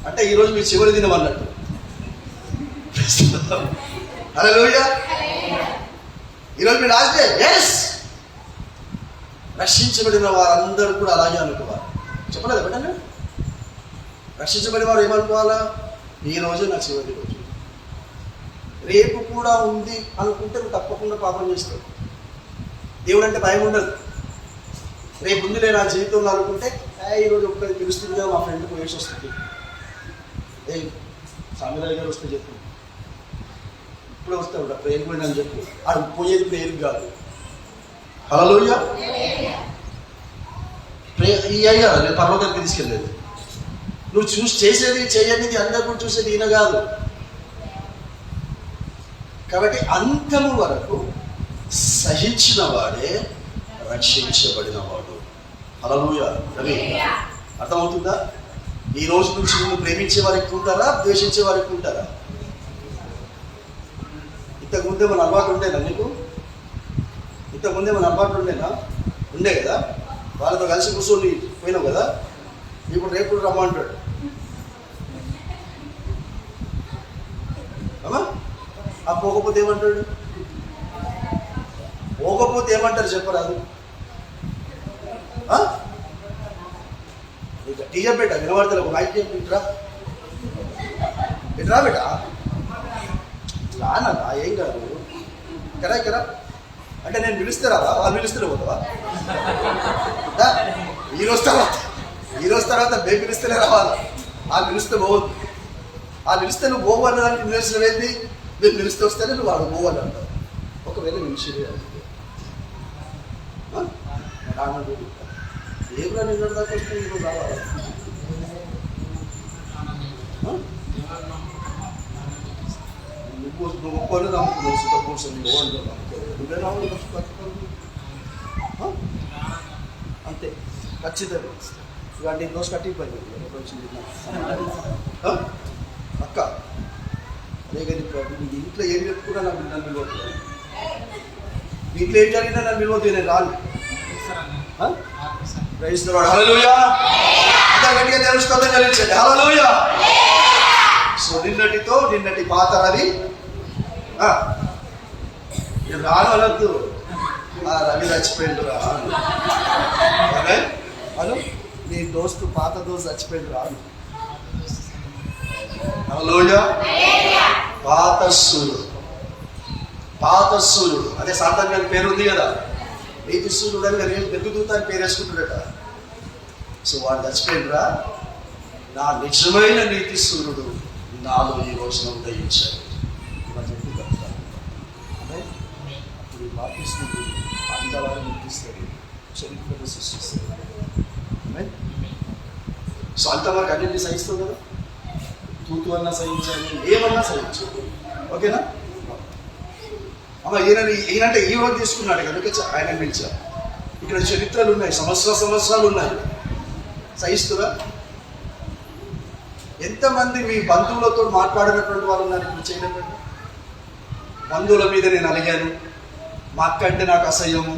అంటే ఈరోజు మీ చివరి దినం అన్నట్టు. హల్లెలూయా. ఈరోజు మీ లాస్ట్ డే. ఎస్. రక్షించబడిన వారందరూ కూడా అలాగే అనుకోవాలి. చెప్పలేదు ఎప్పుడన్నా? రక్షించబడిన వారు ఏమనుకోవాలా? ఈ రోజు నా చివరి రోజు, రేపు కూడా ఉంది అనుకుంటే నువ్వు తప్పకుండా పాపం చేస్తావు. దేవుడు అంటే భయం ఉండదు. రేపు ఉందిలే నా జీవితంలో అనుకుంటే ఈరోజు ఒక్కరికి పిలుస్తుందిగా మా ఫ్రెండ్ పోయేసి వస్తుంది. సామిరాజు గారు వస్తే చెప్పు, ఇప్పుడే వస్తాడు ప్రేయర్ పోయినా అని చెప్పు. అది పోయేది ప్రేయర్ కాదు. హల్లెలూయా. ఈ అయ్యా నేను పర్లోకానికి తీసుకెళ్ళలేదు. నువ్వు చూసి చేసేది చేయనిది అందరూ కూడా చూసేది ఈయన కాదు. కాబట్టి అంతము వరకు సహించిన వాడే రక్షించబడిన వాడు. హల్లెలూయా. రవి, అర్థమవుతుందా? ఈ రోజు నుంచి నువ్వు ప్రేమించే వారు ఎక్కువ ఉంటారా, ద్వేషించే వారు ఎక్కువ ఉంటారా? ఇంతకుముందే మన అలవాటు ఉండేనా నీకు? ఇంతకుముందే మన అలవాటు ఉండేనా? ఉండే కదా, వాళ్ళతో కలిసి కూర్చొని పోయినావు కదా. ఇప్పుడు రేపు రమ్మంటాడు. అమ్మా, ఆ పోకపోతే ఏమంటాడు? పోకపోతే ఏమంటారు చెప్పరాదు? గట్టిగా పెట్ట వినబడతలే, ఒక మైక్ ఇట్రా ఇట్రా బేట, రానా ఏం కాదు, ఇక్కడ అంటే నేను పిలుస్తే రాదా? వాళ్ళు పిలుస్తూనే పోతావా? ఈరోజు తర్వాత మేము పిలుస్తేనే రావాలా? వాళ్ళు పిలిస్తే పోవద్దు. వాళ్ళు పిలిస్తే నువ్వు పోవన్న దానికి నిలిచిన ఏంది? మేము పిలిస్తే వస్తేనే నువ్వు వాడు పోవాలి అంటావు. ఒకవేళ నిలిచిదే ఏం రా నిన్న దాకా వస్తే ఈరోజు రావాలి. నువ్వు ఒక్కనే నమ్ముకున్నావు, సుఖ కోసం నువ్వే రావాలి అంతే ఖచ్చితంగా. ఇవాళ రోజు కట్టిపోయింది అక్క. అదే కానీ నీకు ఇంట్లో ఏం చెప్పుకున్నా నాకు నన్ను పిలవట్లేదు. ఇంట్లో ఏం జరిగినా నన్ను పిలవద్దు, నేను రాను. ప్రైస్తున్నాడు. హల్లెలూయా. అంతా గట్టిగా తెలుసుకోవద్దని చదివించండి. హల్లెలూయా. సో నిన్నటి పాత రవి రాను అనొద్దు. రవి చచ్చిపోయిండు రా అను. నీ దోస్తు పాత దోస్తు చచ్చిపోయిండు రాను. హల్లెలూయా. పాత సూర్యుడు అదే సాతాన్ గారి పేరు ఉంది కదా, నీతి సూర్యుడు అని వెలుగుదూత అని పేరు వేసుకుంటుడట. సో వాడు చచ్చిపోయిండ్రా, నా నిజమైన నీతి సూర్యుడు నాలో ఈ రోజున ఉదయించాడు. ఇలా చెప్పి చెప్తాను. అంటే ఇప్పుడు పాటిస్తుంది, అందవారిని నిర్మిస్తాడు, చరిత్రను సృష్టిస్తాడు. సో అంతవరకు అన్నింటినీ సహిస్తావు కదా. తూతు అన్నా సహించాలి, ఏమన్నా సహించు. ఓకేనా అమ్మ? ఈయనంటే ఈ రోజు తీసుకున్నాడు కనుక ఆయన పిలిచారు. ఇక్కడ చరిత్రలు ఉన్నాయి, సంవత్సరాలు ఉన్నాయి. సహిస్తురా? ఎంతమంది మీ బంధువులతో మాట్లాడినటువంటి వాళ్ళు ఉన్నారు ఇప్పుడు? చేయలేదండి. బంధువుల మీద నేను అడిగాను, మా అక్క అంటే నాకు అసహ్యము,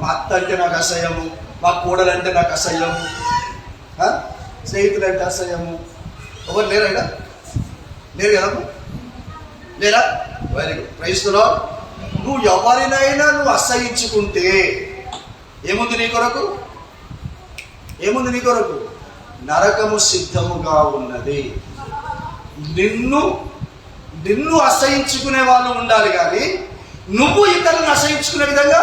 మా అత్త అంటే నాకు అసహ్యము, మా కోడలంటే నాకు అసహ్యము, స్నేహితులంటే అసహ్యము. ఎవరు లేరా? లేరు కదమ్మా, లేరా? Very good. Praise the Lord. నువ్వు ఎవరినైనా నువ్వు అసహించుకుంటే ఏముంది నీ కొరకు? ఏముంది నీ కొరకు? నరకము సిద్ధముగా ఉన్నది. నిన్ను అసహించుకునే వాళ్ళు ఉండాలి కానీ నువ్వు ఇతరులను అసహించుకునే విధంగా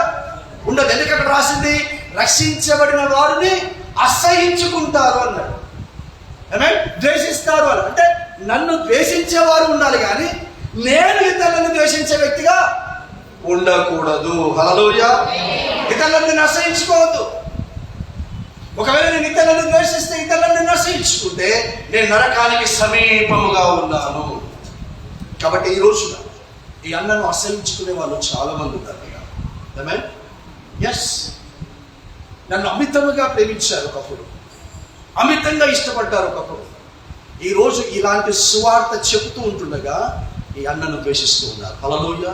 ఉండదు. ఎందుకంటే రాసింది రక్షించబడిన వారిని అసహించుకుంటారు అన్నాడు. ద్వేషిస్తారు అని అంటే నన్ను ద్వేషించేవారు ఉండాలి కానీ నేను ఇతరులను ద్వేషించే వ్యక్తిగా ఉండకూడదు. హల్లెలూయా. ఇతరులను అసహించుకోవద్దు. ఒకవేళ నేను ఇతరులను ద్వేషిస్తే, ఇతరులను అసహించుకుంటే నేను నరకానికి సమీపముగా ఉన్నాను. కాబట్టి ఈ రోజున ఈ అన్నను అసహించుకునే వాళ్ళు చాలా మంది ఉన్నారు. ఎస్, నన్ను అమితముగా ప్రేమించారు ఒకప్పుడు, అమితంగా ఇష్టపడ్డారు ఒకప్పుడు. ఈరోజు ఇలాంటి సువార్త చెబుతూ ఉంటుండగా ఈ అన్నను ద్వేషిస్తూ ఉన్నారు. హల్లెలూయా.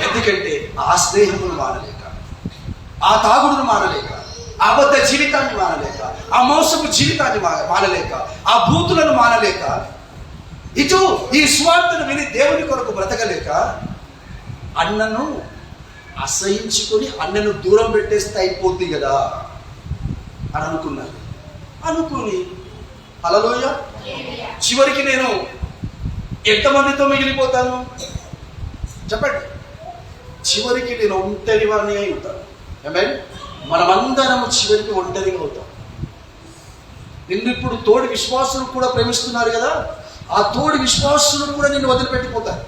ఎందుకంటే ఆ స్నేహమును మానలేక, ఆ తాగుడును మానలేక, ఆ అబద్ధ జీవితాన్ని మానలేక, ఆ మోసపు జీవితాన్ని మానలేక, ఆ బూతులను మానలేక, ఇటు ఈ స్వార్థను విని దేవుని కొరకు బ్రతకలేక అన్నను అసహించుకొని అన్నను దూరం పెట్టేస్తే అయిపోద్ది కదా అని అనుకున్నాను. అనుకుని హల్లెలూయా, చివరికి నేను ఎంతమందితో మిగిలిపోతాను చెప్పండి? చివరికి నేను ఒంటరి వాడిని అయి ఉంటాను. మనమందరము చివరికి ఒంటరిగా అవుతాం. నిన్ను ఇప్పుడు తోడి విశ్వాసులు కూడా ప్రేమిస్తున్నారు కదా, ఆ తోడి విశ్వాసులు కూడా నిన్ను వదిలిపెట్టిపోతారు.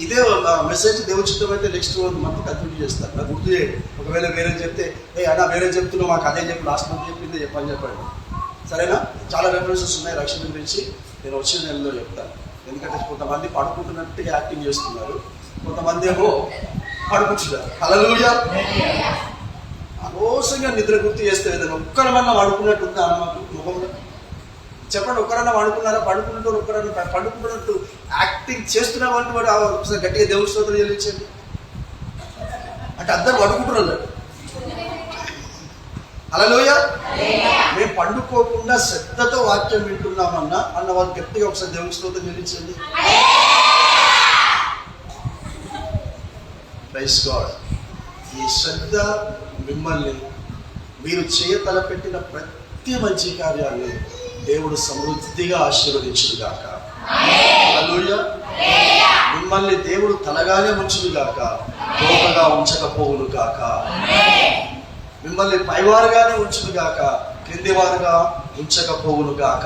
ఇదే మెసేజ్ దేవుచిత్తం అయితే నెక్స్ట్ మంత్ కంటిన్యూ చేస్తారు. నాకు గుర్తు చేయండి. ఒకవేళ వేరే చెప్తే అన్నా వేరే చెప్తున్నావు, మాకు అదే చెప్పి లాస్ట్ మంత్ చెప్పిందే చెప్పని చెప్పండి. సరేనా? చాలా రెఫరెన్సెస్ ఉన్నాయి రక్షణ గురించి, నేను వచ్చిన నెలలో చెప్తాను. ఎందుకంటే కొంతమంది పడుకుంటున్నట్టుగా యాక్టింగ్ చేస్తున్నారు, కొంతమంది ఏమో పడుకుంటున్నారు. హల్లెలూయా. అనవసరంగా నిద్ర గుర్తు చేస్తే ఏదైనా ఒక్కరమన్నా పడుకున్నట్టు ఉందా అన్న ముఖంలో? చెప్పండి, ఒక్కరన్నా పడుకున్నారా? పడుకుంటూ ఒక్కరన్నా పడుకుంటున్నట్టు యాక్టింగ్ చేస్తున్నామంటే వాడు ఒకసారి గట్టిగా దేవుడి స్తోత్రం చెల్లించండి. అంటే అందరు పడుకుంటున్నారు. హల్లెలూయా. మేము పండుకోకుండా శ్రద్ధతో వాక్యం వింటున్నామన్నా అన్న వాళ్ళు గట్టిగా ఒకసారి దేవుడి స్తోత్రం చెల్లించండి. Praise God. ఈ శ్రద్ధ మిమ్మల్ని మీరు చేయతలపెట్టిన ప్రతి మంచి కార్యాన్ని దేవుడు సమృద్ధిగా ఆశీర్వదించుగాక. హల్లెలూయా. మిమ్మల్ని దేవుడు తలగానే ఉంచుగాక, తోకగా ఉంచకపోవును గాక. మిమ్మల్ని పైవారుగానే ఉంచుగాక, క్రిందివారుగా ఉంచకపోవును గాక.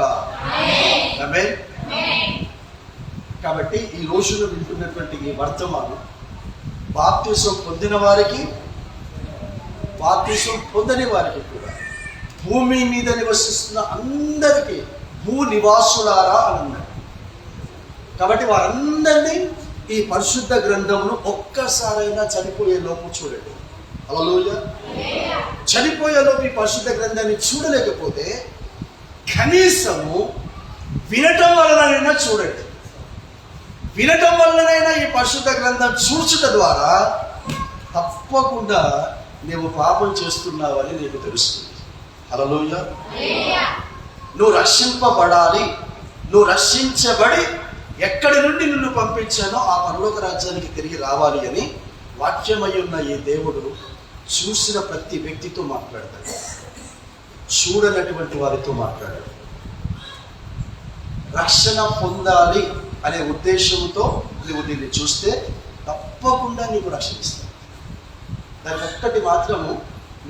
ఆమేన్. కాబట్టి ఈ రోజున వింటున్నటువంటి ఈ వర్తమానం బాప్తిసం పొందిన వారికి, బాప్తిసం పొందని వారికి కూడా, భూమి మీద నివసిస్తున్న అందరికీ భూ నివాసులారా అని అన్నాడు. కాబట్టి వారందరినీ ఈ పరిశుద్ధ గ్రంథమును ఒక్కసారైనా చనిపోయే లోపు చూడండి. హల్లెలూయా. చనిపోయే లోపు ఈ పరిశుద్ధ గ్రంథాన్ని చూడలేకపోతే కనీసము వినటం వలనైనా చూడండి. వినటం వలనైనా ఈ పరిశుద్ధ గ్రంథం చూచుట ద్వారా తప్పకుండా నీవు పాపం చేస్తున్నావని నీకు తెలుస్తుంది. హల్లెలూయా. నువ్వు రక్షింపబడాలి, నువ్వు రక్షించబడి ఎక్కడి నుండి నిన్ను పంపించానో ఆ పరలోక రాజ్యానికి తిరిగి రావాలి అని వాక్యమై ఉన్న ఈ దేవుడు చూసిన ప్రతి వ్యక్తితో మాట్లాడతాడు, చూడనటువంటి వారితో మాట్లాడాడు. రక్షణ పొందాలి అనే ఉద్దేశంతో నువ్వు దీన్ని చూస్తే తప్పకుండా నీకు రక్షణిస్తాను. దానికి ఒక్కటి మాత్రము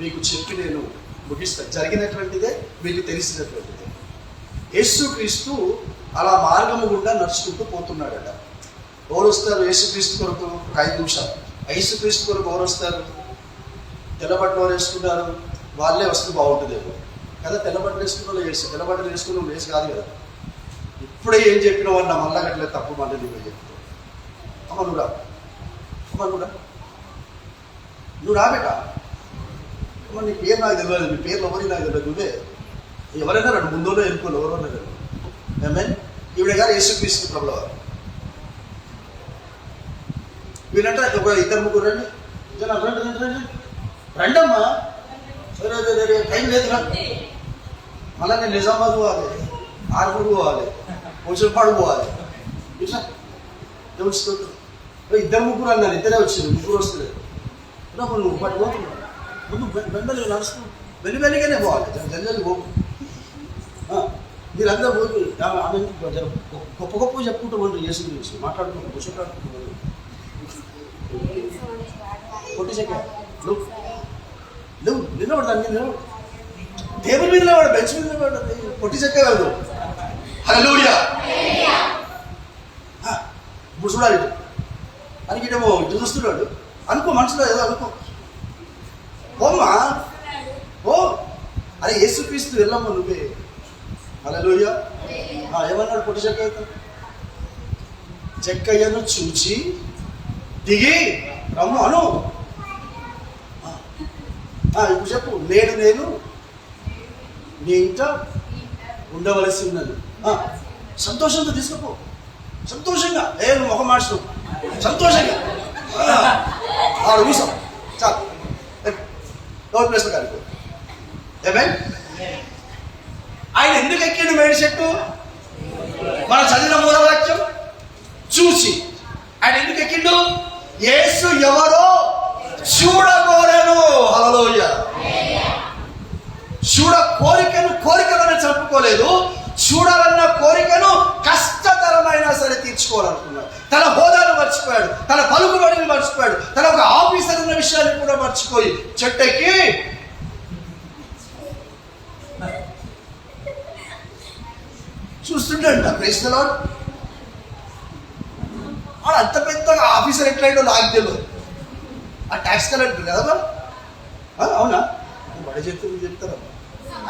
మీకు చెప్పి నేను ముగిస్తాను. జరిగినటువంటిదే, మీకు తెలిసినటువంటిదే. యేసుక్రీస్తు అలా మార్గము గుండా నడుచుకుంటూ పోతున్నాడట. ఎవరు వస్తారు యేసుక్రీస్తు కొరకు? 5 నిమిషాలు. యేసుక్రీస్తు కొరకు ఎవరు వస్తారు? తెల్లబట్టలు ఎవరు వేసుకున్నారు? వాళ్ళే వస్తే బాగుంటుందేమో కదా. తెల్లబట్టలు వేసుకున్న వాళ్ళు వేసు, తెల్లబట్టలు వేసుకున్న వేసు కాదు కదా. ఇప్పుడే ఏం చెప్పిన వాడిన మళ్ళా గట్లే తప్పు మళ్ళీ నువ్వే చెప్తావు. అమ్మ నువ్వు రా, అమ్మ నువ్వు రా, నువ్వు రాబేటా. అమ్మ నీ పేరు నాకు తెలియదు, నీ పేర్లు ఎవరికి నాకు తెలియదు. నువ్వే ఎవరైనా రండి, ముందులో ఎన్నుకోవాలి, ఎవరన్నా రండి. ఆమేన్. ఈవిడ గారు యేసుక్రీస్తు ప్రభుల వారు. వీళ్ళంటే ఒక 2-3 రండి, రండమ్మా, టైం లేదు నాకు. మళ్ళీ నేను నిజామాబాద్ పోవాలి, ఆర్మూరు పోవాలి, పోచంపాడు పోవాలి. ఇట్లా దేవుడు 2-3 అన్నారు, ఇద్దరే వచ్చారు, 3 వస్తలేదు. నువ్వు పట్టు పోతున్నావు, ముందు వెంటనే నడుస్తున్నావు, వెనుగానే పోవాలి, జల్లి పో. మీరందరూ పోయి ఆమె గొప్ప గొప్ప చెప్పుకుంటూ పోండి, యేసు గురించి మాట్లాడుకుంటూ కూర్చోటాడుకుంటూ కొట్టి చెక్క నువ్వు నిలబడు, దాన్ని నిలబడు, టేబుల్ మీద నిలబడు, బెంచ్ మీద నిలబడు, కొట్టి చెక్క కాదు. హల్లెలూయా. ఇప్పుడు చూడాలి అని ఇటేమో ఇటు చూస్తున్నాడు అనుకో, మనసులో ఏదో అనుకో, పోమ్మా ఓ. అరే యేసుక్రీస్తు వెళ్ళమ్మా నువ్వే. హల్లెలూయా. ఏమన్నాడు పొట్టి చెక్కయ్య? చెక్కయ్యను చూచి దిగి రమ్ము అను. ఇప్పుడు చెప్పు, నేడు నేను నీ ఇంట ఉండవలసి ఉన్నది. సంతోషంతో తీసుకుపో, సంతోషంగా. నువ్వు ముఖం మార్చు, సంతోషంగా ఆడు కూర్చో చాలు. డోర్ ప్లేస్లో కాలిపో. ఏమేం ఆయన ఎందుకు ఎక్కిండు మేడి చెట్టు? మన చదివిన మూలవాక్యం చూసి ఆయన ఎందుకు ఎక్కిండు? యేసు ఎవరో చూడగోరెను. హల్లెలూయా. కోరికలను చంపుకోలేదు, చూడాలన్న కోరికను కష్టతరమైనా సరే తీర్చుకోవాలనుకున్నాడు. తన హోదాను మర్చిపోయాడు, తన పలుకుబడిని మర్చిపోయాడు, తన ఒక ఆఫీసర్ ఉన్న విషయాన్ని కూడా మర్చిపోయి చెట్టెక్కి చూస్తుంటా. Praise the Lord. వాడు అంత పెద్దగా ఆఫీసర్ ఎట్లయిందో నాకు తెలియదు. ఆ ట్యాక్స్ కలెక్టర్ కదా. అవునా? బడ చెప్తే చెప్తారా?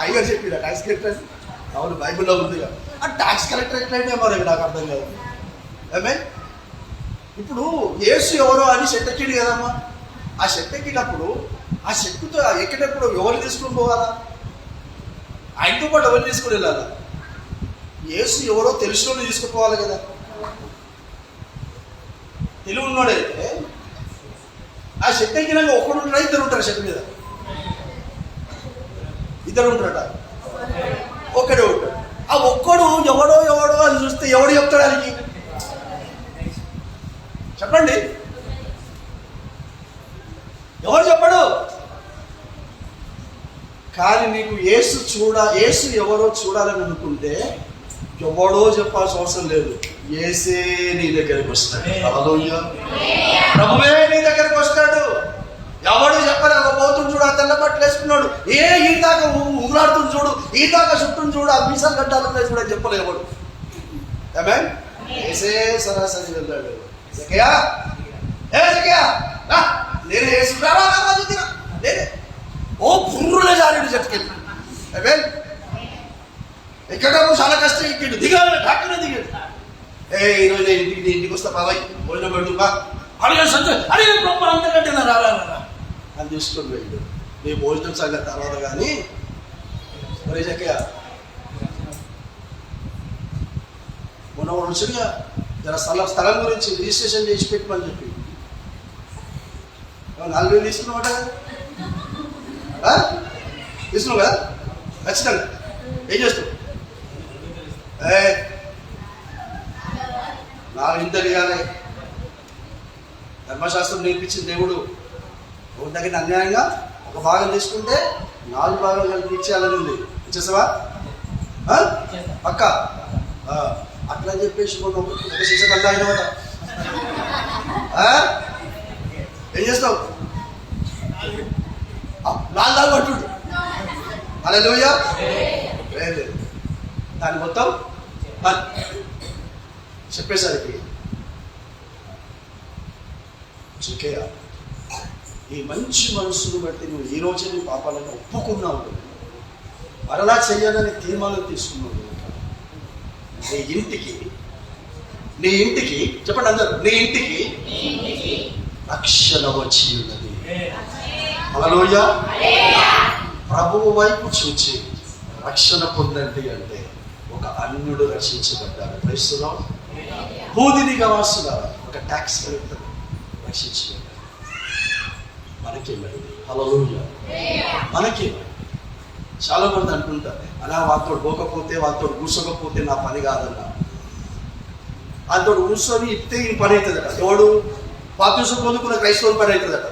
అయ్యగారు చెప్పిరా ట్యాక్స్ కలెక్టర్. అవును, బైబిల్లో ఉంది. ఆ ట్యాక్స్ కలెక్టర్ ఎట్లయితే మరి నాకు అర్థం కాదు. ఏమే ఇప్పుడు యేసు ఎవరో అని షెట్ ఎక్కిడు కదమ్మా. ఆ షెట్ ఎక్కినప్పుడు ఆ షెట్టుతో ఎక్కేటప్పుడు ఎవరు తీసుకుని పోవాలా? ఆయనతో పాటు ఎవరు తీసుకుని వెళ్ళాలా? యేసు ఎవరో తెలిసిన తీసుకుపోవాలి కదా. తెలివి ఉన్నాడైతే ఆ షెట్ ఎక్కినాక ఒక్కడు ఉంటాడా, ఇద్దరు ఉంటారు షెట్ మీద? ఇద్దరు ఉంటారట, ఒక్కడే ఉంటాడు. ఆ ఒక్కడు ఎవడో అని చూస్తే ఎవడు చెప్తాడు ఆయనకి? చెప్పండి, ఎవరు చెప్పడు? కానీ నీకు యేసు ఎవరో చూడాలని అనుకుంటే ఎవడో చెప్పాల్సిన అవసరం లేదు. యేసే నీ దగ్గరికి వస్తాడు. హల్లెలూయా. ప్రభువే నీ దగ్గరికి వస్తాడు. ఎవడు చెప్పలే. ఒక పోతుడు చూడు, ఆ తెల్ల బట్టలు వేసుకున్నాడు, ఈ దాకా ఊగులాడుతుంది చూడు, ఈ దాకా చుట్టూ చూడు, ఆ మీసాలు గడ్డాలు చూడు అని చెప్పలే ఎవడు. ఆమేన్. యేసే సరాసరి వెళ్ళాడు. జకయా, నేనే వేసుకున్నారా నేనే ఓ పుర్రులే జారాడు చెట్టుకెళ్ళి. ఆమేన్. ఎక్కడో చాలా కష్టం ఎక్కాడు, దిగాడు, డాక్టర్ దిగాడు. ఈరోజు ఇంటికి వస్తా బాబాయ్, భోజనం పెడుతున్నా అడిగాడు. సంతోషం అడిగాడు, గొప్ప అంతకంటే నా రారా అని తీసుకొని వెళ్ళాడు. నీ భోజనం సంగతి తర్వాత కానీ మరి జకయా మొన్న వచ్చుగా జర స్థలం గురించి రిజిస్ట్రేషన్ చేసి పెట్టమని చెప్పి 4,000 తీసుకున్నావు కదా, తీసుకున్నావు కదా ఖచ్చితంగా. ఏం చేస్తావు? నాకు ఇంత ఇవ్వాలి. ధర్మశాస్త్రం నేర్పించిన దేవుడు ఒక దగ్గర అన్యాయంగా ఒక భాగం తీసుకుంటే 4 భాగాలు కలిపి ఇచ్చేయాలని ఉంది. ఇచ్చేసావా? పక్క అట్లా చెప్పేసి ఒక శిక్ష కల్లా అయినమాట. ఏం చేస్తావు? లాల్ పట్టుడు. హల్లెలూయా. లేదు, దాన్ని మొత్తం చెప్పేసరికి చికేయా, ఈ మంచి మనసును బట్టి నువ్వు ఈ రోజే నీ పాపాలను ఒప్పుకున్నావు, మరలా చెయ్యాలని తీర్మానం తీసుకున్నావు. నీ ఇంటికి చెప్పండి అందరూ, నీ ఇంటికి రక్షణ వచ్చి ఉన్నది. హల్లెలూయా. ప్రభువు వైపు చూచి రక్షణ పొందండి అంటే ఒక అన్యుడు రక్షించబడ్డాడు. క్రైస్తవులు భూదినిగా వాసులారా ఒక ట్యాక్స్ కలెక్టర్ రక్షించబడ్డాడు. మనకేమైంది? హల్లెలూయా. మనకేమైంది? చాలా మంది అనుకుంటారు, అలా వాళ్ళతో పోకపోతే, వాళ్ళతో కూర్చోకపోతే నా పని కాదన్నా. వాళ్ళతో కూర్చొని ఇస్తే ఈ పని అవుతుందట. ఎవడు బాప్తిసం పొందుకున్న క్రైస్తవుల పని అవుతుందట.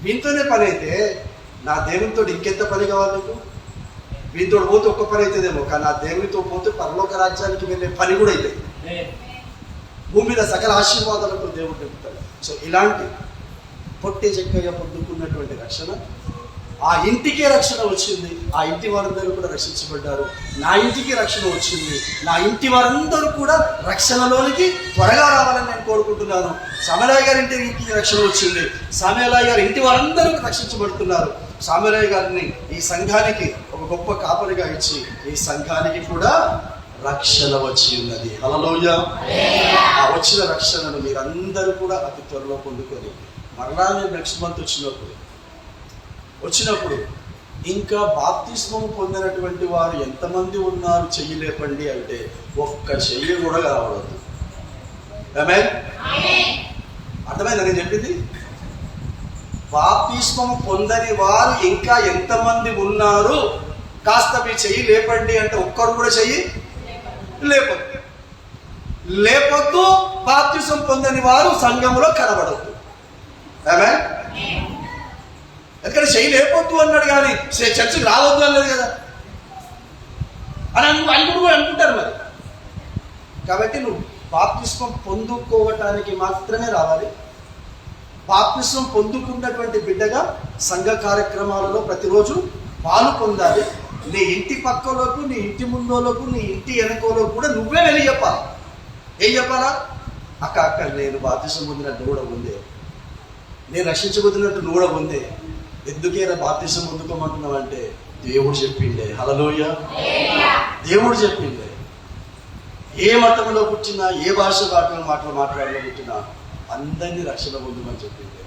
వీనితోనే పని అయితే నా దేవునితో ఇంకెంత పని కావాలి నీకు? వీనితో పోతే ఒక్క పని అవుతుందేమో, కానీ నా దేవునితో పోతే పరలోక రాజ్యానికి వెళ్ళే పని కూడా అవుతుంది. భూమి మీద సకల ఆశీర్వాదాలతో దేవుడు చెప్తాడు. సో ఇలాంటి పొట్టి చెక్కగా పొందుకున్నటువంటి రక్షణ, ఆ ఇంటికే రక్షణ వచ్చింది. ఆ ఇంటి వారందరూ కూడా రక్షించబడ్డారు. నా ఇంటికి రక్షణ వచ్చింది. నా ఇంటి వారందరూ కూడా రక్షణలోనికి త్వరగా రావాలని నేను కోరుకుంటున్నాను. సమలయ్య గారి ఇంటికి రక్షణ వచ్చింది. సమలయ్య గారి ఇంటి వారందరూ రక్షించబడుతున్నారు. సమలయ్య గారిని ఈ సంఘానికి ఒక గొప్ప కాపరిగా ఇచ్చి ఈ సంఘానికి కూడా రక్షణ వచ్చి ఉన్నది. హల్లెలూయా. ఆ వచ్చిన రక్షణను మీరందరూ కూడా అతి త్వరలో పొందుకొని మరలా నేను నెక్స్ట్ మంత్ వచ్చినప్పుడు ఇంకా బాప్తిస్మం పొందినటువంటి వారు ఎంతమంది ఉన్నారు చెయ్యలేపండి అంటే ఒక్క చెయ్యి కూడా కావడదు. ఆమేన్. అర్థమైందా నేను చెప్పింది? బాప్తిస్మం పొందని వారు ఇంకా ఎంతమంది ఉన్నారు, కాస్త మీ చెయ్యి లేపండి అంటే ఒక్కరు కూడా చెయ్యి లేపొద్దు. బాప్తిస్మం పొందని వారు సంఘంలో కనబడద్దు. ఆమేన్. ఎందుకంటే చెయ్యి లేపొద్దు అన్నాడు కానీ చర్చికి రావద్దు అన్నాడు కదా అని అనుకుంటారు మరి. కాబట్టి నువ్వు బాప్తిస్మం పొందుకోవటానికి మాత్రమే రావాలి. బాప్తిస్మం పొందుకున్నటువంటి బిడ్డగా సంఘ కార్యక్రమాలలో ప్రతిరోజు పాలు పొందాలి. నీ ఇంటి పక్కలోకు, నీ ఇంటి ముందోలకు, నీ ఇంటి వెనకోలోకి కూడా నువ్వే వెళ్ళి చెప్పాలి. ఏం చెప్పాలా? అక్క నేను బాప్తిస్మం పొందినట్టు కూడా ఉందే, నేను రక్షించబోతున్నట్టు నువ్వు కూడా ఉందే, ఎందుకేనా బాప్తిస్మం పొందుకోమంటున్నావు అంటే దేవుడు చెప్పిండే. హల్లెలూయా. దేవుడు చెప్పిండే. ఏ మతంలో పుట్టినా, ఏ భాష మాట్లాడలో పుట్టినా అందరినీ రక్షణ పొందమని చెప్పిండే.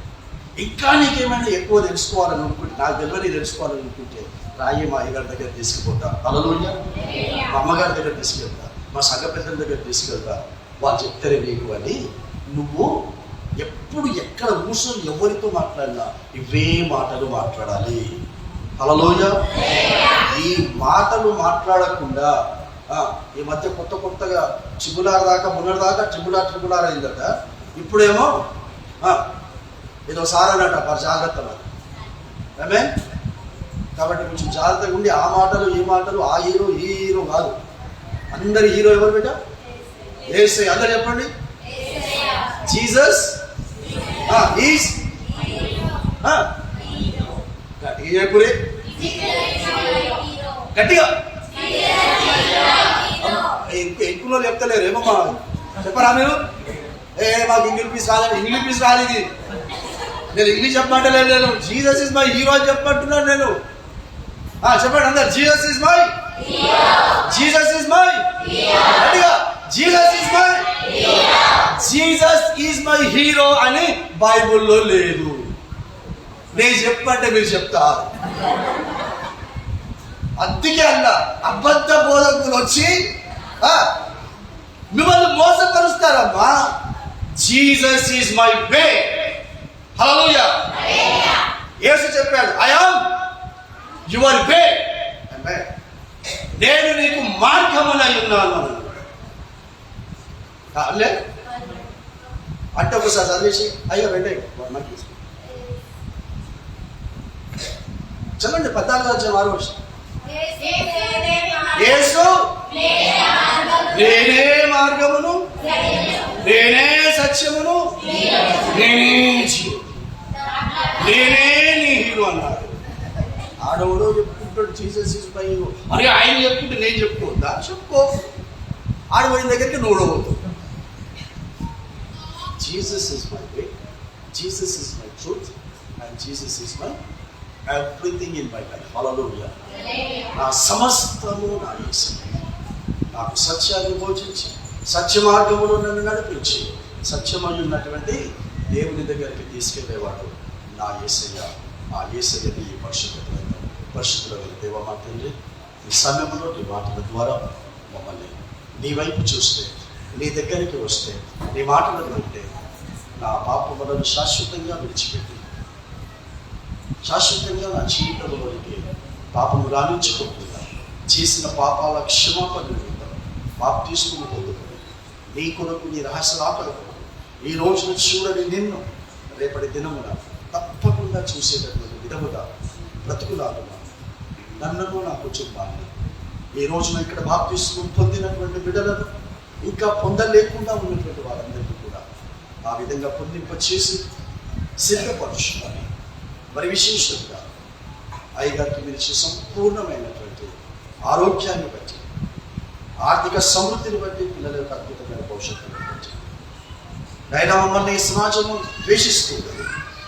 ఇంకా నీకేమైనా ఎక్కువ తెలుసుకోవాలని అనుకుంటే, నాకు తెలియని తెలుసుకోవాలని అనుకుంటే రాయి మా అయ్యగారి దగ్గర తీసుకుపోతా. హల్లెలూయా. మా అమ్మగారి దగ్గర తీసుకెళ్తా, మా సంఘ పెద్దల దగ్గర తీసుకెళ్తా. వాళ్ళు చెప్తారే నీకు అని. నువ్వు ఎప్పుడు ఎక్కడ కూర్చొని ఎవరితో మాట్లాడినా ఇవే మాటలు మాట్లాడాలి. హల్లెలూయా. ఈ మాటలు మాట్లాడకుండా ఈ మధ్య కొత్తగా చిబులార్ దాకా మొన్నటిదాకా ట్రిబులార్ అయిందట. ఇప్పుడేమో ఏదో సారనట. మరి జాగ్రత్త మరి. ఆమేన్. కాబట్టి కొంచెం జాగ్రత్తగా ఉండి ఆ మాటలు ఈ మాటలు, ఆ హీరో ఈ హీరో కాదు. అందరి హీరో ఎవరు బిడ్డ? యేసయ్య. అందరు చెప్పండి, జీసస్ ఈజ్. గట్టిగా చెప్పురే, గట్టిగా. ఎక్కువ చెప్తలేరు ఏమో. చెప్పరా మీరు? మాకు ఇంగ్లీష్ రాలేదు. ఇంగ్లీష్ రాలేదు. నేను ఇంగ్లీష్ చెప్పమంటలేదు. నేను జీసస్ ఇస్ మై హీరో అని చెప్పమంటున్నాను నేను. చెప్పండి అందరు, Jesus is my, Jesus is my, గట్టిగా, Jesus is my, Jesus is my hero అని బైబుల్లో లేదు. నేను చెప్పంటే మీరు చెప్తారు. అందుకే అన్నా అబద్ధ బోధకులు వచ్చి మిమ్మల్ని మోసపరుస్తారమ్మా. Jesus is my way. Hallelujah. యేసు చెప్పాడు, ఐ యామ్ యువర్ వే. నేను నీకు మార్గమునై ఉన్నాను అంటే ఒకసారి చదివేసి అయ్యో వెంటే మనకి చదవండి. 14:6. యేసు నేనే మార్గమును, నేనే సత్యమును, నేనే జీవము, నేనే నీ హీరో అన్నాడు. ఆడవుడో చెప్పుకుంటాడు జీసస్ ఇస్ మై హీరో. మరి ఆయన చెప్పుకుంటే నేను చెప్పుకోవద్దా? చెప్పుకో. ఆడపోయిన దగ్గరికి నోడవద్దు. Jesus is my way, Jesus is my truth, and Jesus is my everything in my life. Hallelujah. నా సమస్తము నా యేసయ్య. నాకు సత్యాన్ని బోధించి సత్య మార్గములో నన్ను నడిపించి సత్యమై ఉన్నటువంటి దేవుని దగ్గరికి తీసుకెళ్లేవాడు నా యేసయ్య. ఆ యేసయ్యని ఈ పరిశుద్ధులైన దేవ మా తండ్రి, ఈ సమయంలో నీ మాటల ద్వారా మమ్మల్ని నీ వైపు చూస్తే, నీ దగ్గరికి వస్తే, నీ మాటలు వింటే నా పాపములను శాశ్వతంగా విడిచిపెట్టి శాశ్వతంగా నా జీవితంలోనికి పాపము రాణించుకోకుండా చేసిన పాపాల క్షమాపణ నిమిత్తం బాప్తిస్మము పొందుకొని నీ కొరకు నీ రహస్యలాటలకు ఈ రోజున చూడని నిన్ను రేపటి దినమున తప్పకుండా చూసేటటువంటి విధముగా బ్రతుకులాగున్నా నన్ను నా కుటుంబాన్ని ఈ రోజున ఇక్కడ బాప్తిస్మం పొందినటువంటి బిడ్డలను ఇంకా పొందలేకుండా ఉన్నటువంటి వారందరికీ కూడా ఆ విధంగా పొందింపచేసి సిద్ధపరుచుకొని మరి విశేషంగా అయ్యగారికి మీరు సంపూర్ణమైనటువంటి ఆరోగ్యాన్ని బట్టి, ఆర్థిక సమృద్ధిని బట్టి, పిల్లల యొక్క అద్భుతమైన భవిష్యత్తుని బట్టి అయినా మమ్మల్ని ఈ సమాజము ద్వేషిస్తుంది,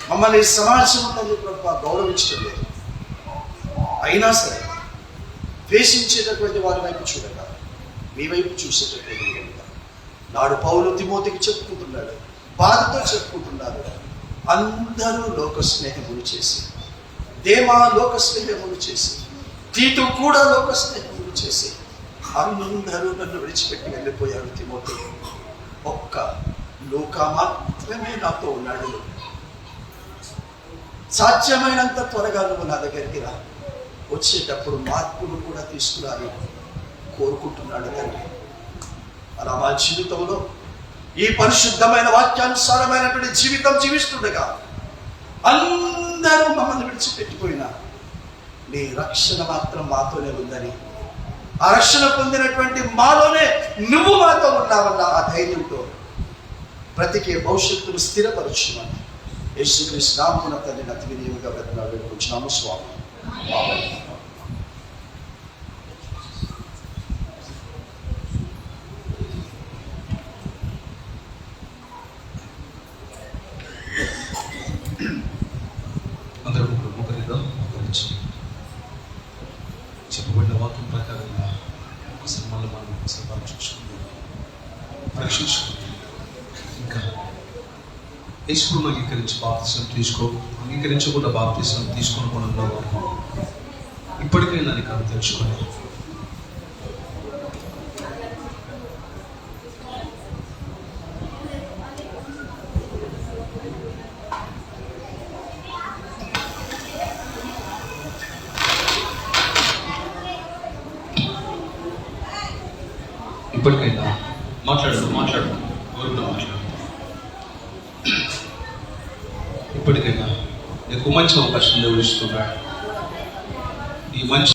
మమ్మల్ని ఈ సమాజం తల్లి గౌరవించడం లేదు. అయినా సరే ద్వేషించేటటువంటి వారి వైపు చూడక మీ వైపు చూసేటటువంటి విధంగా నాడు పౌలు తిమోతికి చెప్పుకుంటున్నాడు, బాధతో చెప్పుకుంటున్నాడు. అందరూ లోక స్నేహములు చేసి, దేమా లోక స్నేహములు చేసి, తీతు కూడా లోక స్నేహములు చేసి అందరూ నన్ను విడిచిపెట్టి వెళ్ళిపోయాడు. తిమోతి ఒక్క లూకా మాత్రమే నాతో ఉన్నాడు. సాధ్యమైనంత త్వరగా నువ్వు నా దగ్గరికి రా, వచ్చేటప్పుడు మార్పులు కూడా తీసుకురాని కోరుకుంటున్నాడు తండ్రి. అలా మా జీవితంలో ఈ పరిశుద్ధమైన వాక్యానుసారమైనటువంటి జీవితం జీవిస్తుండగా అందరూ మమ్మల్ని విడిచిపెట్టిపోయినా నీ రక్షణ మాత్రం మాతోనే ఉందని, ఆ రక్షణ పొందినటువంటి మాలోనే నువ్వు మాతో ఉన్నావన్న ఆ ధైర్యంతో బ్రతికే భవిష్యత్తును స్థిరపరచుమని యేసుక్రీస్తు నామమున తండ్రి అతి వినయముగా వేడుకుంటున్నాము స్వామి. అందరూ ముఖరిద్దాం. చూసుకోండి, పరీక్షించుకోండి. ఇంకా యేసును అంగీకరించి బాప్తిసం తీసుకో, అంగీకరించకుండా బాప్తిసం తీసుకోకుండా ఉన్నవారు ఇప్పటికైనా దాన్ని కళ్ళు తెచ్చుకొని ఇప్పటికైనా మాట్లాడు ఎవరు కూడా మాట్లాడు. ఇప్పటికైనా నీకు మంచి అవకాశం దేవుడు ఇస్తున్నాడు. ఈ మంచి